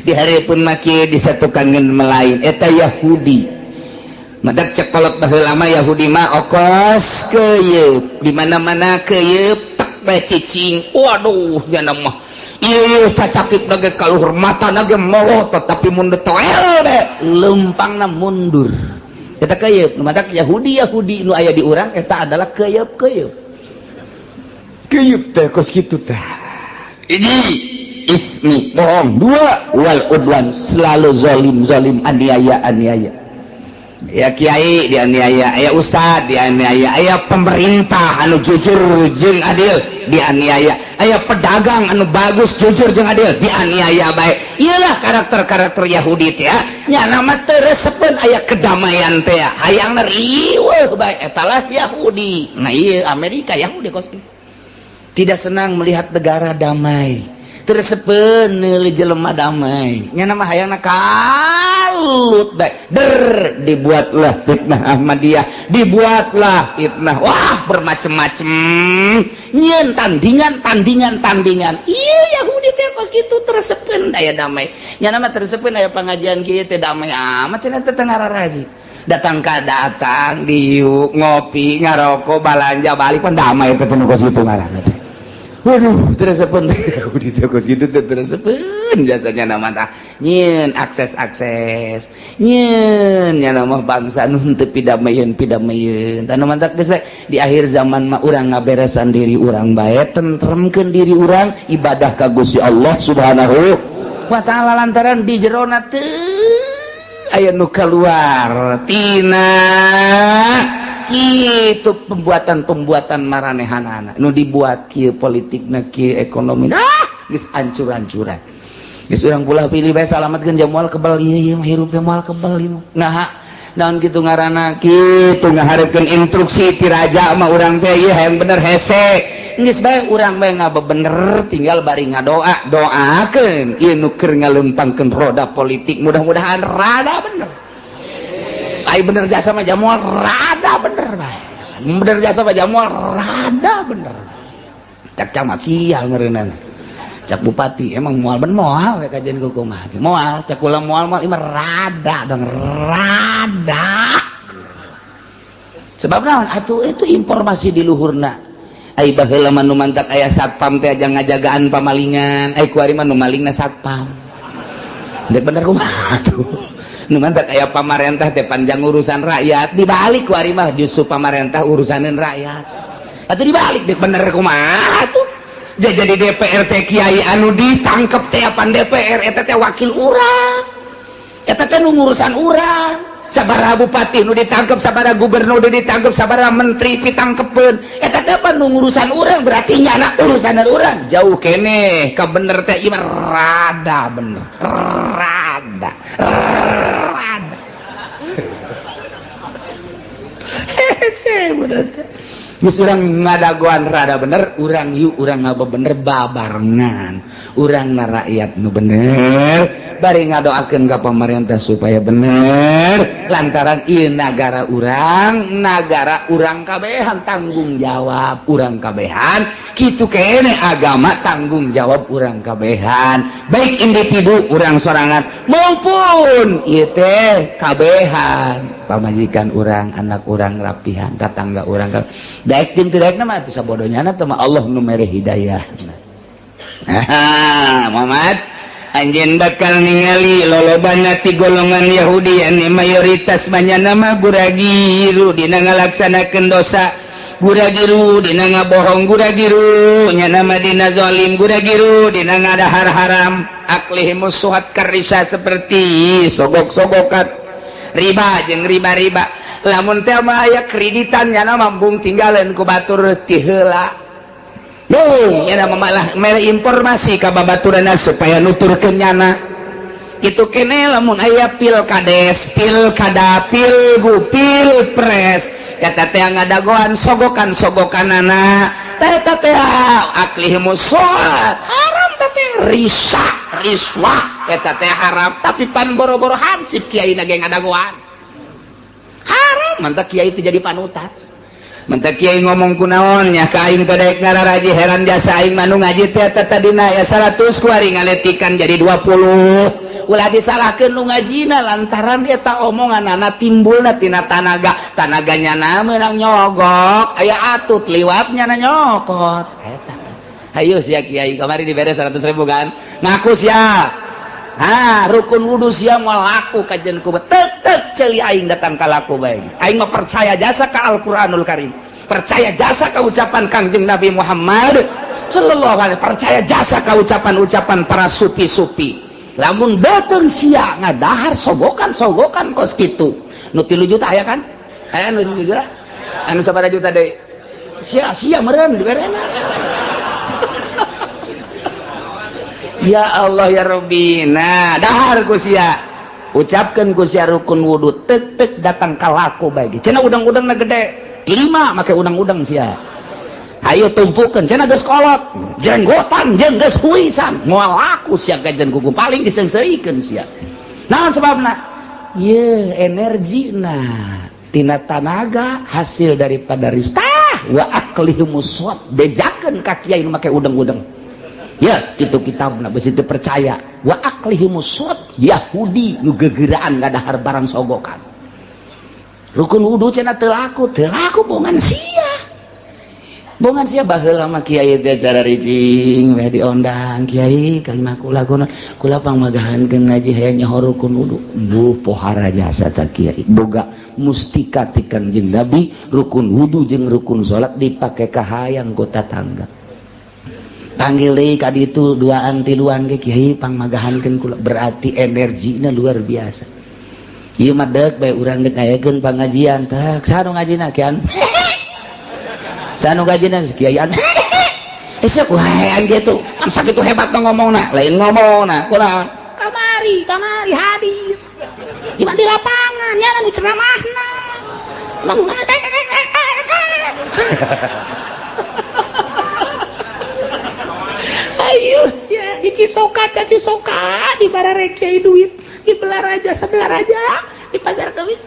di hareupeun mah kieu disatukankeun melain eta Yahudi madak cek kolot baheula mah Yahudi mah okos keuyeub di mana-mana keuyeub tek bae cicing waduh nya mah ieu cacakip nage kaluhur mata nage molot tapi mun toel de lempangna mundur. Eta keuyeub nu matak Yahudi nu aya di urang eta adalah keuyeub teh kos kitu teh. Ini ismi bohong. Dua wal udwan selalu zalim aniaya. Ya kiai dianiaya, aya ustad dianiaya, aya pemerintah anu jujur jeung adil dianiaya, aya pedagang anu bagus jujur jeung adil dianiaya bae. Iyalah karakter Yahudi teh nya nama teu resepeun aya kedamaian teh hayangna riweuh bae etalah Yahudi. Nah ieu Amerika Yahudi kos tidak senang melihat negara damai. Tersepen neuli jelema damai nya nama hayangna kalut bae dibuatlah fitnah Ahmadiyah, dibuatlah fitnah wah bermacam-macam nyeun tandingan ieu Yahudi teh kos kitu tersepen aya damai nya nama tersepen aya pangajian kieu teh damai amat cenah teh ngararaji datang diuk ngopi ngaroko balanja balik pan damai teh kos kitu ngaranna teh. Waduh, tersepen Yahudi teh kos kitu teh tersepen biasanya nama tah nyeun akses nyeun nya nama bangsa nu teu pidamieun tanu mantak geus bae di akhir zaman mah urang ngaberesan diri urang bae tentremkeun diri urang ibadah ka Gusti Allah Subhanahu wa taala lantaran di jerona teu aya nu kaluar tina kitu pembuatan maranehanana nu dibuat kieu politikna kieu ekonomi geus hancur-hancuran geus urang pula pilih bae salametkeun jam moal kebal ieu hirup teh moal kebal ieu nah naon kitu ngaranna kitu ngaharepkeun instruksi ti raja mah urang teh ieu hayang bener hese geus bae urang bae ngabebener tinggal bari doakeun ieu nu keur ngalempangkeun roda politik mudah-mudahan rada bener. Ai bener jasa mah jamual rada bener bae. Bener jasa mah jamual rada bener. Cak camat sial ngeureunana. Cak bupati emang moal ben moal we kajian kumaha. Moal cak ulah moal imah rada dong rada. Sebab naon atuh itu informasi di luhurna. Ai baheula mah nu mantak aya satpam teh aja ngajagaan pamalingan. Ai kuari mah nu malingna satpam. Dek bener kumaha atuh. nu mantap aya pamarentah teh panjang urusan rakyat dibalik ku ari mah justru pamarentah urusaneun rakyat atuh dibalik deh bener kumaha atuh jadi DPR teh kiai anu ditangkep teh pan DPR eta teh wakil urang eta teh nu ngurusan urang sabaraha bupati nu ditangkep sabaraha gubernur nu ditangkep sabaraha menteri ditangkepeun eta teh pan nu ngurusan urang berarti nyana urusanan urang jauh keneh ka bener teh ieu rada bener rada hese bener geus urang ngadagoan rada bener urang yuk urang ngabebener babarengan urang na rakyat nu bener bari ngadoakeun ka pamarentah supaya bener lantaran ieu nagara urang kabehan tanggung jawab urang kabehan kitu kene agama tanggung jawab urang kabehan baik individu urang sorangan maupun ieu teh kabehan pamajikan urang anak urang rapihan tetangga urang daek jeung teu daekna mah atuh sabodonyana teh mah Allah nu mere hidayah Muhammad anjeun bakal ningali lolobana ti golongan Yahudi anu mayoritas banyak nama guragiru dina ngalaksanakeun dosa guragiru dina ngabohong guragiru nya nama dina zalim guragiru dina ngadahar haram aklihimus suhat karisa seperti sogok-sogokan riba jeung riba-riba lamun teh mah aya kreditan nya mambung tinggaleun ku batur ti heula yana malah mere informasi ka babaturana supaya nuturkeun nyana kitu kene lamun aya pilkades pilkada pilgub pilpres eta teh ngadagoan sogokan-sogokanana teh eta teh aklihimus suhat haram teh riswa eta teh haram tapi pan boro-boro hansip kiai na ge ngadagoan haram mantap kiai teh jadi panutan mentak kiai ngomong kunaon nya ka aing teh daek ngararaji heran jasa aing manu ngaji teh tadina ya 100 ku ari ngaletikan jadi 20 ulah disalahkeun nu ngajina lantaran eta omonganana timbulna tina tanaganya na meunang nyogok aya atut liwatnya na nyokot eta hayu sia kiai kamari dibere 100.000 kan ngaku sia rukun wudu sia moal laku kajen ku tetep ceuli aing datang ka laku bae aing mah percaya jasa ka Al-Qur'anul Karim percaya jasa ka ucapan Kangjeng Nabi Muhammad sallallahu alaihi percaya jasa ka ucapan-ucapan para supi-supi lamun beuteung sia ngadahar sogokan-sogokan kos kitu nu 3 juta aya kan aya nu 3 juta anu sabaraha juta deui sia meureun diberena ya Allah ya Rabbi nah dahar ku sia ucapkeun ku sia rukun wudu tek datang ka laku bae cenah udang-udangna gede 5 make udang-udang sia ayo tumpukeun cenah geus kolot jenggotan jeung geus huisan moal laku sia gajen kuku paling disengseuikeun sia naon sababna ieu energina tina tanaga hasil daripada rizqah wa aklihumus suat bejakeun ka kiai nu make udang-udang ya kitu kitabna beus teu percaya wa aklihimus suat Yahudi nu gegeuraan ngadahar barang sogokan rukun wudu cenah teu laku bongan sia baheula mah kiai teh cara ricing we diondang kiai kalimah kula kula pangmagahankeun ngaji hayang nyaho rukun wudu pohara jasa ta kiai boga mustika ti Kangjeng Nabi rukun wudu jeung rukun salat dipake ka hayang ku tatangga panggil deui ka ditu duaan tiluan ge kiai pangmagahankeun kula berarti energina luar biasa ieu mah deuk bae urang deuk ngayakeun pangajian teh saha nu ngajina kian saha nu ngajina kiaian esa ku hayang gitu am sakitu hebatna ngomongna lain ngomongna kunaon kamari hadir di mana di lapangan nya nu ceramahna ayo sia Cisoka di barare kiai duit di Belaraja sebelah raja di pasar Kamis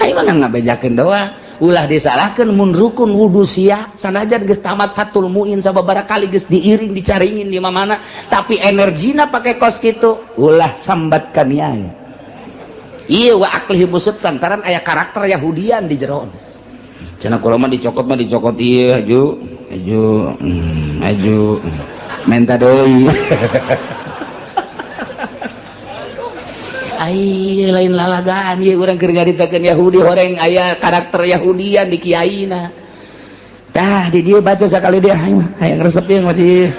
ayo mah ngabejakeun doa ulah disalahkeun mun rukun wudu sia sanajan geus tamat fatul muin sababaraha kali geus diiring dicaringin di mana tapi energina pake kos kitu ulah sambatkan nyai ieu wa aklihi busut santaran aya karakter Yahudian di jero cenah kula mah dicokot ieu aju menta deui lain lalagaan ieu urang keur nyaritakeun Yahudi horeng aya karakter Yahudian di kiaina. Tah di dieu baca sakali dia hayang resep ieu masih.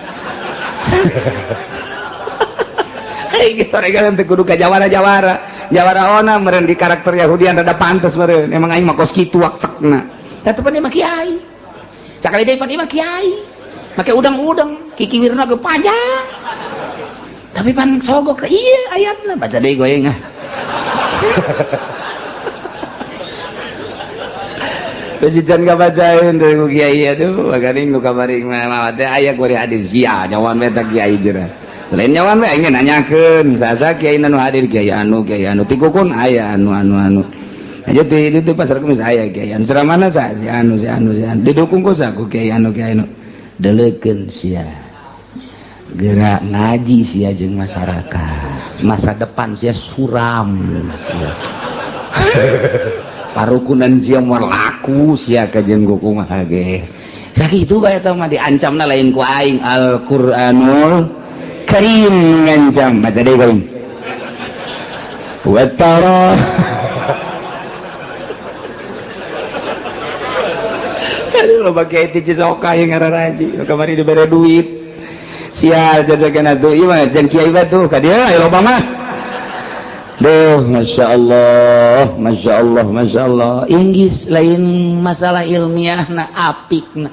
Hai geus soregan teu kudu ka jawara ona meureun di karakter Yahudian rada pantes meureun. Emang aing mah kos kitu waktekna. Tah teu pan mah kiai. Sakali deui pan mah kiai. Make udang-udang kikiwirna ge panjang. Tapi pan sogok iya ayatna baca deui goyeng ah. Terus can kabacaeun deui ku kiai atuh magaring nu kamaring mah teh aya gori hadis sia nyawan we teh kiai cenah. Lain nyawan we aing nanyakeun saha kiai nu hadir kiai anu tikukun aya anu. Aja itu pasar kemis aya kiai anu ceramahna saha si anu didukung ku saha ku kiai anu delekeun sia gerak ngaji sia jeung masyarakat masa depan sia suram sia parukunan sia moal laku sia ka jeung kumaha ge sakitu bae eta mah diancamna lain ku aing Al-Qur'anul Karim ngancam baca deui kaing wa tara aduh lo pakai itu cisoka yang ngararaji kamari dibere duit sial jajakan atuh ieu mah jan kiai batu ka dieu aya loba mah duh masya Allah inggis lain masalah ilmiahna apikna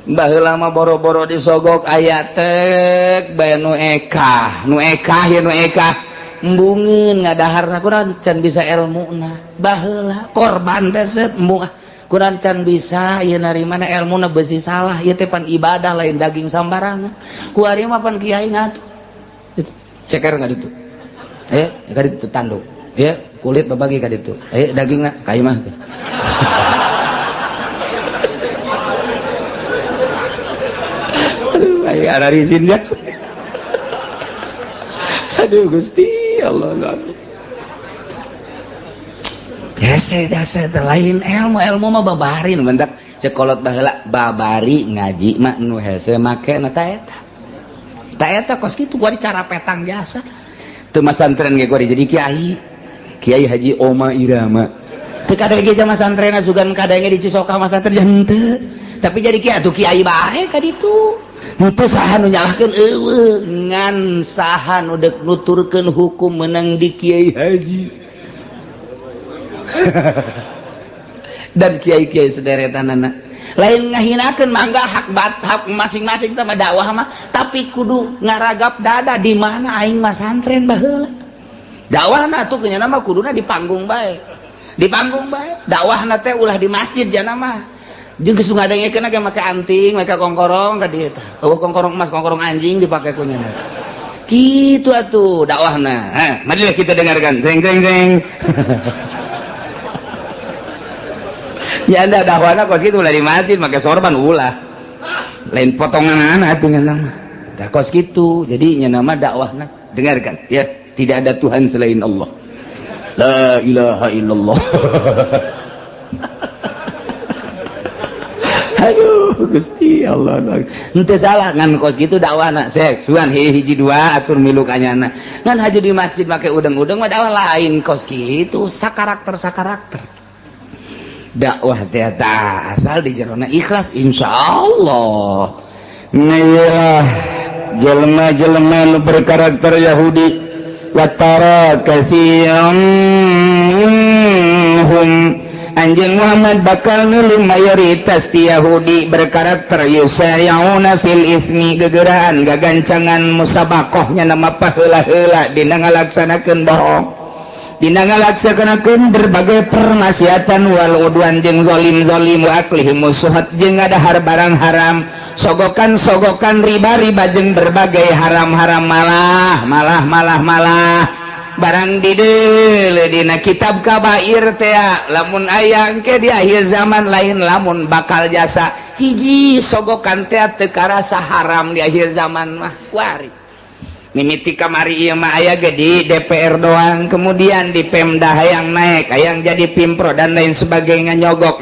baheula mah boro-boro disogok aya tek bae nu ekah embungeun ngadaharna kurang can bisa ilmuna baheula korban teh set embung kurang can bisa ieu narimana ilmuna besi salah ieu teh pan ibadah lain daging sambarangan ku ari mah pan kiai ngatuh ceker ka ditu ka ditu tanduk kulit babagi ka ditu dagingna ka imah aduh aya ararisin ya aduh Gusti Allah Jasa lain ilmu mah babarin bentak cekolot baheula babari ngaji mah nu hese make na ta eta kos kitu gua cara petang jasa teu masantren ge gua jadi kiai Haji Oma Irama teu kadege jama santrena sugan kadenge di Cisoka masantren teu tapi jadi kiai atuh kiai bae ka ditu henteu saha nu nyalahkeun eueuh ngan saha nu deuk nuturkeun hukum menang di kiai haji dan kiai-kiai sederetanana lain ngahinakeun mangga hak masing-masing teh dakwah mah tapi kudu ngaragap dada di mana aing mah santren baheula dakwahna atuh nya mah kuduna di panggung bae dakwahna teh ulah di masjid jana mah jeung geus ngadengekeun ge make anting make kongkorong ka dieu teh kongkorong emas kongkorong anjing dipake ku nya kitu atuh dakwahna mari kita dengarkan jeng ya anda dakwahna kos kitu ulah di masjid make sorban ulah lain potongan atuh nya nama da kos kitu jadi nya nama dakwahna dengarkan ya tidak ada Tuhan selain Allah la ilaha illallah aduh Gusti Allah henteu salah ngan kos kitu dakwahna sek suan hiji dua atur milu kanyana ngan haju di masjid make udeng-udeng mah dakwah lain kos kitu sakarakter dakwah teh asal di jerona ikhlas insyaallah nah jelema-jelema nu berkarakter Yahudi watara katsiyam anjeun Muhammad bakal nulung mayoritas ti Yahudi berkarakter yusayuna fil ismi gegeuraan gagancangan musabakohnya nama paheula-heula dina ngalaksanakeun bohong dina ngalaksanakeun berbagai permaksiatan wal udwan jeung zalim wa aklihim musuhat jeung ngadahar barang haram sogokan riba jeung berbagai haram-haram malah barang dideul dina kitab kabair teh lamun aya engke di akhir zaman lain lamun bakal jasa hiji sogokan teh teu karasa haram di akhir zaman mah kuari mimiti kamari ieu mah aya ge di DPR doang kemudian di Pemda hayang naik hayang jadi pimpro dan lain sebagainya nyogok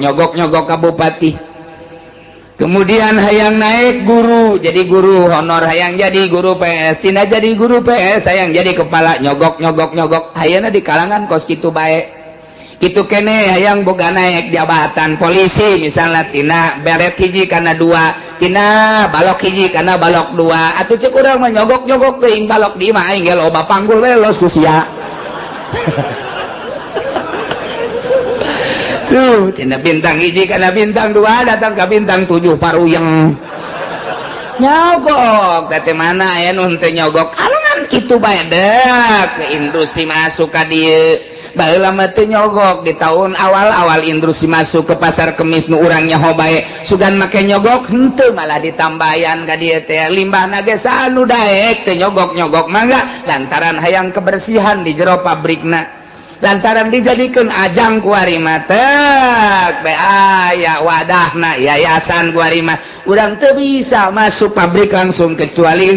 ka bupati kemudian hayang naik guru jadi guru honor, hayang jadi guru PS, tina jadi guru PS hayang jadi kepala nyogok hayana di kalangan kos kitu bae kitu kene hayang boga naik jabatan polisi misalnya tina beret hiji kana dua, tina balok hiji kana balok dua, atuh ceuk urang mah nyogok teuing balok di mah aing ge loba panggul we los ku sia. Tuh, tina bintang hiji kana bintang dua datang ke bintang 7 paruyeng. Nyogok, teh mana aya nu henteu nyogok. Alangan kitu bae dek, ke industri masuk ka dieu. Baheula mah teu nyogok di tahun awal industri masuk ke pasar kemis nu urang nyaho bae. Sugan make nyogok henteu malah ditambayan ka dieu teh. Limbahna ge sanu daek teu nyogok mangga lantaran hayang kebersihan di jero pabrikna. Lantaran dijadikan ajang kuari mah teh aya wadahna yayasan kuari mah urang teu bisa masuk pabrik langsung kecuali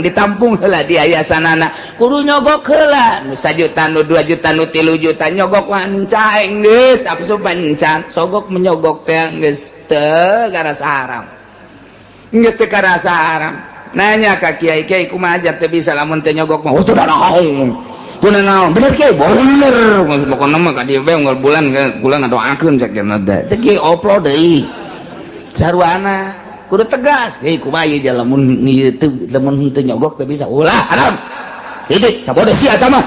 ditampung heula di yayasanana kudu nyogok heula nu 1 juta nu 2 juta nu 3 juta nyogok mancaeng geus apsu pancan sogok menyogok teh geus teu karasa haram geus teu karasa haram nanya ka kiai kumaha aja teu bisa lamun teu nyogok mah teu naon puna naon bener kiai bener pokona mah ka dieu bae unggal bulan ngadoakeun cek kana teh kiai upload deui saruana kudu tegas kiai kumaha ieu lamun teu nyogok teu bisa ulah haram hidup sabodo sia eta mah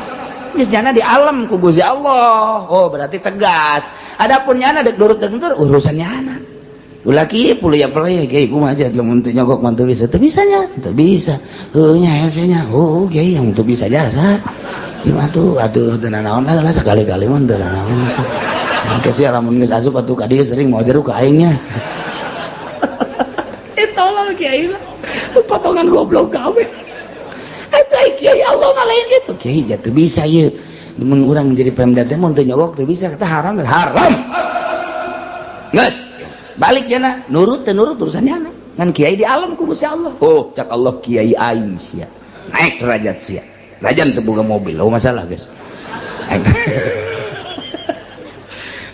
geus nyana di alam ku Gusti Allah oh berarti tegas adapun nyana dek durut dentur urusan nyana ulah kieu puluh kiai kumaha aja lamun teu nyogok mah teu bisa nya teu bisa heuh nya nya oh kiai yang teu bisa jasa cuma tuh atuh teu naon lah sekali-kali mah teu naon engke sia lamun geus asup atuh ka dieu sering mau jeruk ka aing nya tolong kiai mah potongan goblok gawe eta kiai Allah mah lain kitu kiai ja teu bisa ieu mun urang jadi pemda teh mun teu nyogok teu bisa eta haram geus balik cenah nurut teu nurut urusannya ana ngan kiai di alam ku Gusti Allah oh cak Allah kiai aing sia naik derajat sia rajan teu boga mobil oh masalah guys.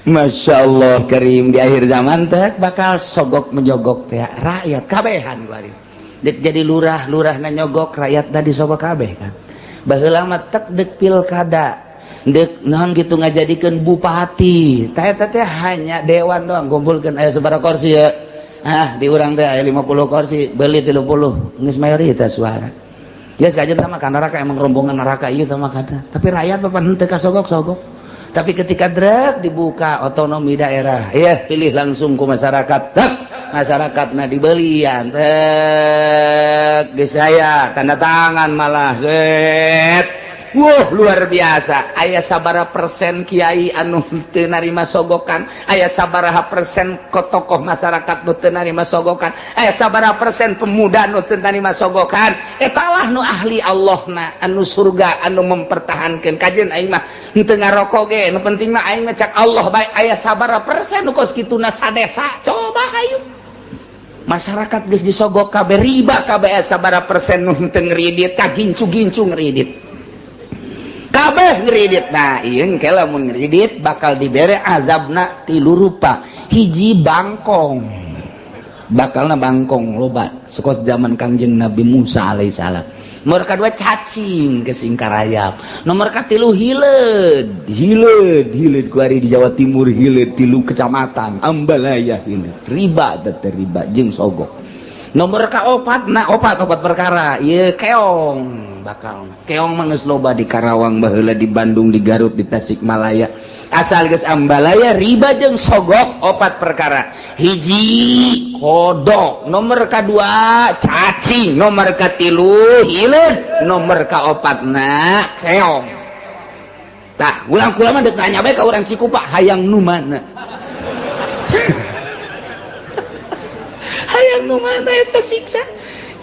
Masya Allah karim di akhir zaman teh bakal sogok menyogok teh rakyat kabehan kuari jadi lurah-lurahna nyogok rakyat tadi sogok kabeh kan baheula mah tek dek pilkada dek naon kitu ngajadikeun bupati teh hanya dewan doang kumpulkeun aya sabaraha kursi ya di urang teh aya 50 kursi beuli 30 geus mayoritas suara geus kajen mah ka neraka emang rombongan neraka ieu teh mah kata tapi rakyat papan henteu kasogok-sogok tapi ketika drek dibuka otonomi daerah pilih langsung ku masyarakat masyarakatna dibelian geus aya tanda tangan malah set wah luar biasa aya sabaraha persen kiai anu teu narima sogokan aya sabaraha persen tokoh masyarakat nu teu narima sogokan aya sabaraha persen pemuda nu teu narima sogokan eta lah nu ahli Allahna anu surga anu mempertahankeun kajeun aing mah henteu ngarokok ge nu penting mah aing mah cak Allah bae aya sabaraha persen nu kos kituna sadesa coba hayu masyarakat geus disogok kabeh riba kabeh aya sabaraha persen nu henteu ngridit kagincu-gincu ngridit kabeh ngridit nah ieu engke lamun ngridit bakal dibere azabna 3 rupa hiji bangkong bakalna bangkong loba sekos zaman Kangjeng Nabi Musa alaihissalam nomor kadua cacing ke singkarayap nomor katilu hileud kuari di Jawa Timur hileud 3 kecamatan Ambalaya hileud riba teh riba jeung sogok nomor kaopat opat perkara ieu keong bakal keong mah geus loba di Karawang baheula di Bandung di Garut di Tasikmalaya asal geus Ambalaya riba jeung sogok 4 perkara hiji kodok nomor kadua cacing nomor katilu hileud nomor kaopatna keong tah ulang kula mah deuk nanya bae ka urang Cikupa hayang nu mana hayang nu mana eta siksa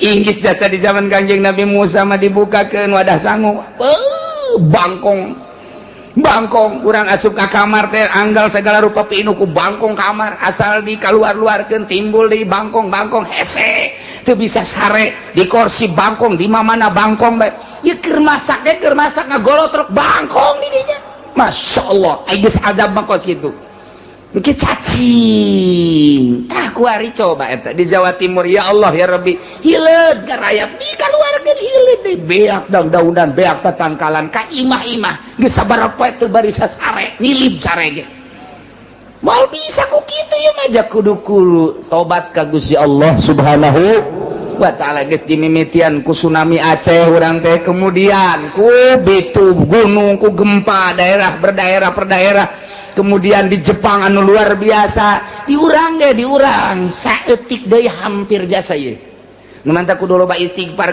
Inggris jasa di zaman Kangjeng Nabi Musa mah dibukakeun wadah sangu bangkong urang asup ka kamar teh anggal segala rupa pinuh ku bangkong kamar asal di kaluar-luarkeun timbul di bangkong hese teu bisa sare di kursi bangkong di mamana bangkong bae ieu keur masak ngagolotrok bangkong di dinya Masya Allah geus azab mah kos kitu Mungkin cacing. Tah kuari coba eta di Jawa Timur ya Allah ya Rabbi. Hileud garayap di kaluargeun hileud deui beak daun-daunan beak tatangkalan ka imah-imah. Geus sabaraha teu bari sasare nilib sare ge. Moal bisa ku kitu ya mah jak kudu tobat ka Gusti Allah Subhanahu wa taala geus dimimitian ku tsunami Aceh urang teh kemudian ku bitu gunung ku gempa daerah berdaerah per daerah. Kemudian di Jepang anu luar biasa diurang saeutik deui hampir jasa ieu nu mantap kudu loba istighfar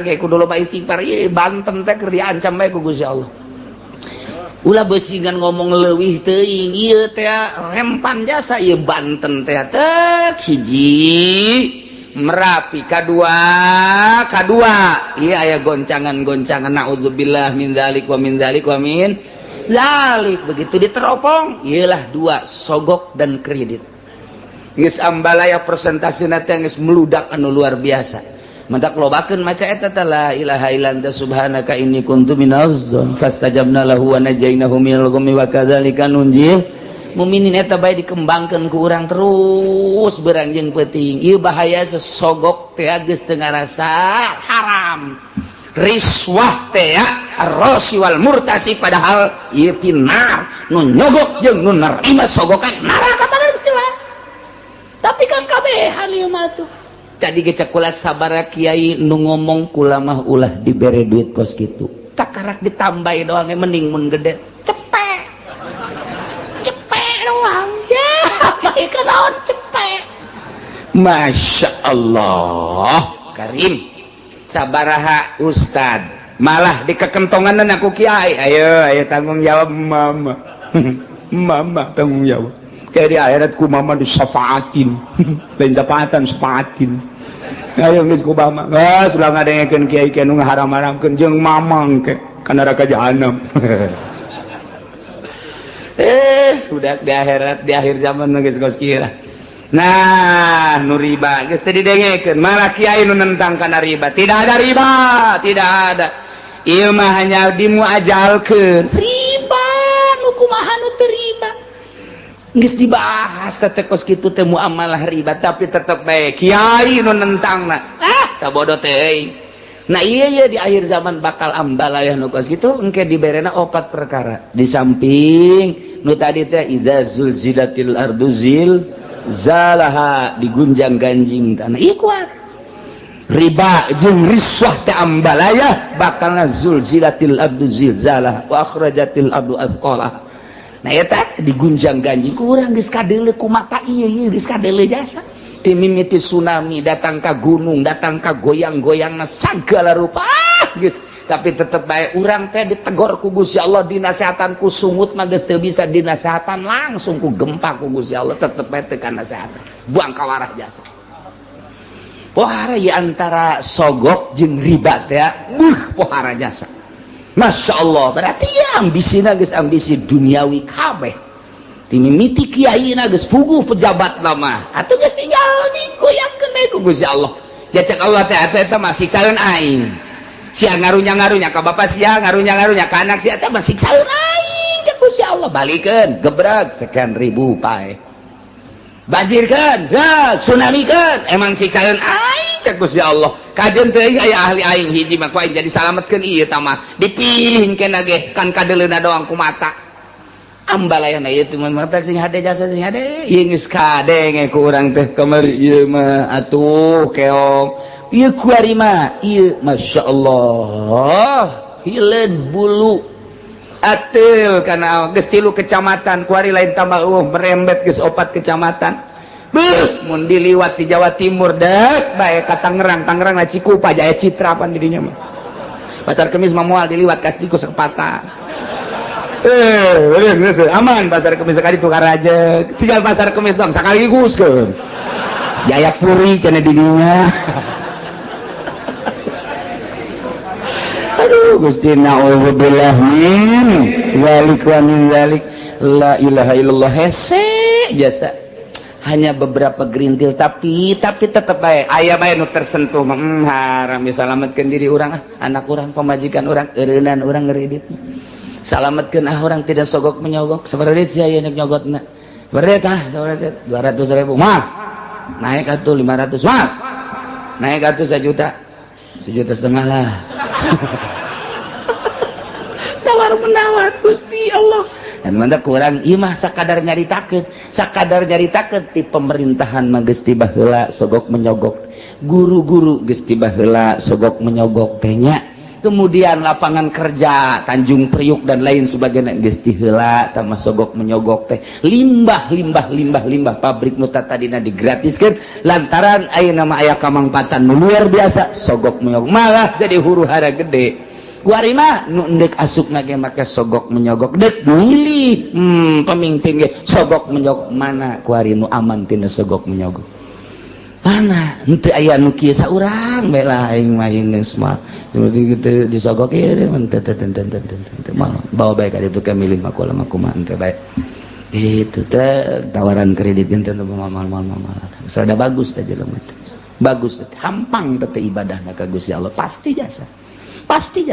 ye Banten teh keur diancam bae ku Gusti Allah ulah beusingan ngomong leuwih teuing ieu teh rempan jasa ieu Banten teh hiji Merapi kadua ieu aya goncangan naudzubillah min dzalik wa min dzalik wa min Lalik begitu diteropong, ialah 2 sogok dan kredit. Geus ambalaya persentasina teh geus meludak anu luar biasa. Mentak lobakeun maca eta teh la ilaha illa anta subhanaka inni kuntu minaz zalimin fastajabna lahu wa najainahu minal ghammi wa kadzalika nunjil mukminin eta bae dikembangkeun ku urang terus beranjeun peuting. Ieu bahaya sesogok teh geus teu ngarasa haram. Riswah teh ya ar-rashi wal murtasi padahal ieu pinar nu nyogok jeung nu narima sogokan neraka padahal jelas tapi kan kabehan ieu mah tuh jadi ge cek kula sabaraha kiai nu ngomong kula mah ulah dibere duit kos kitu tak karak ditambahi doang mending mun gede cepet doang ya bae naon cepet Masya Allah Karim sabaraha ustad malah dikekentongan aku kiai ayo tanggung jawab mama mama tanggung jawab kayak di akhirat ku mama disafaatin lain safaatin ayo geus ku mama geus ulah ngadengekeun kiai kiai nu ngaharam-haramkeun jeung mamang ke ka neraka jahanam udah di akhirat di akhir zaman geus kos kira. Nah, nu riba geus teu didengekeun, malah kiai nu nentang kana riba. Tidak ada riba, tidak ada. Ieu mah hanya dimuajalkeun. Riba nu kumaha nu teu riba. Geus dibahas teh kos kitu teh muamalah riba, tapi tetep bae kiai nu nentangna. Sabodo teh. Nah, ieu di akhir zaman bakal ambalayah nu kos kitu engke diberena 4 perkara. Di samping nu tadi teh iza zulzilatil ardu zalaha digunjang ganjing tanah ikhwan riba jeung riswah teh ambalaya bakalna zulzilatil abdu zilzalah wa akhrajatil abdu athqalah nah eta digunjang ganjing ku urang geus kadeuleu ku mata ieu geus kadeuleu jasa ti mimiti tsunami datang ka gunung datang ka goyang-goyangna sagala rupa geus tapi tetep bae urang teh ditegor ku Gusti Allah dinasehatan ku sungut mah geus teu bisa dinasehatan langsung ku gempa ku Gusti Allah tetep bae teu kana nasehatan buang kawarah jasa pohara ieu antara sogok jeung riba teh pohara jasa Masya Allah berarti ya ambisina geus ambisi duniawi kabeh ti mimiti kiaina geus puguh pejabat mah atuh geus tinggal digoyangkeun bae ku Gusti Allah jacak Allah teh eta mah siksaeun aing sia ngarunya ka bapak sia ngarunya ka anak sia teh masih saeur aing cek Gusti Allah balikeun gebrag sekian ribu pae banjirkeun tsunamikeun emang siksaeun aing cek Gusti Allah kajeun teh aya ahli aing hiji mah ku aing jadi salametkeun ieu tah mah dipilih keneh ge kan kadeleuna doang ku mata ambalayana ieu teh mata sing hade jasa sing hade ieu geus kadenge ku urang teh kamari ieu mah atuh keong ieu kuari mah ieu Masya Allah hileud bulu ateul kana geus 3 kecamatan kuari lain tambah merembet geus 4 kecamatan beuh mun diliwat di Jawa Timur dek bae ka Tangerang na Cikupa Jaya Citra pan di dinya mah Pasar Kemis mah moal diliwat ka tikus sepatah aman Pasar Kemis sakali tukar aja tinggal Pasar Kemis dong sakaligus ke Jayapuri cenah di dinya aduh Gusti na'udzubillah min zalik wa min zalik la ilaha illallah hese jasa hanya beberapa gerintil tapi tetap baik aya bae nu tersentuh haram disalametkeun diri urang anak urang pamajikan urang eureunnan urang ngeureudit salametkeun orang tidak sogok menyogok sabaraha deui sia nek nyogotna Berat 200.000 mah naik atuh 500 mah naik atuh 1 juta 1,5 juta lah. Tawar menawar Gusti Allah. Dan mantap kurang ieu mah sakadar nyaritakeun ti pemerintahan mah geus ti baheula sogok menyogok, guru-guru geus ti baheula sogok menyogok teh nya. Kemudian lapangan kerja Tanjung Priuk dan lain sebagainya geus ti heula tah sogok menyogok teh. Limbah pabrik nu tadina digratiskeun lantaran ayeuna mah aya kamangpatan nu luar biasa sogok menyogok malah jadi huru-hara gede. Kuari mah nu endek asupna ge make sogok menyogok dek milih pemimpin ge sogok menyogok mana kuari nu aman tina sogok menyogok mana henteu aya nu kieu saurang bae lah aing mah geus mah seperti kitu disogok ieu teu bawa bae ka ditu ka milih mah kumaha teh bae itu teh tawaran kredit ente mal sada bagus teh jelema teh bagus teh hampang teh ibadahna ka Gusti Allah pasti jasa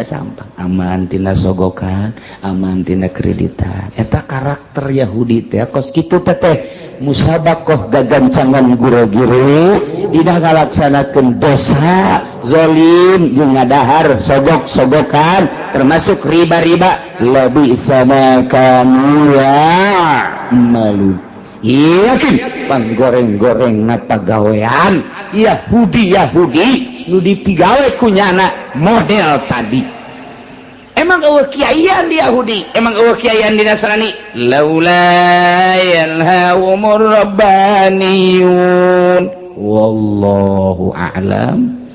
sampang aman tina sogokan aman tina kreditan eta karakter Yahudi teh kos kitu teh musabakoh gagancangan guru-guru dina ngalaksanakeun dosa zalim jeung ngadahar sogok-sogokan termasuk riba-riba lebih sama kanu ya malu yakin panggoreng-goreng na pagawean Yahudi nu dipigawe kunyana model tadi. Emang eueuh kiaian di Yahudi, emang eueuh kiaian di Nasrani. Laula yanhahumur rabbaniyun wallahu a'lam.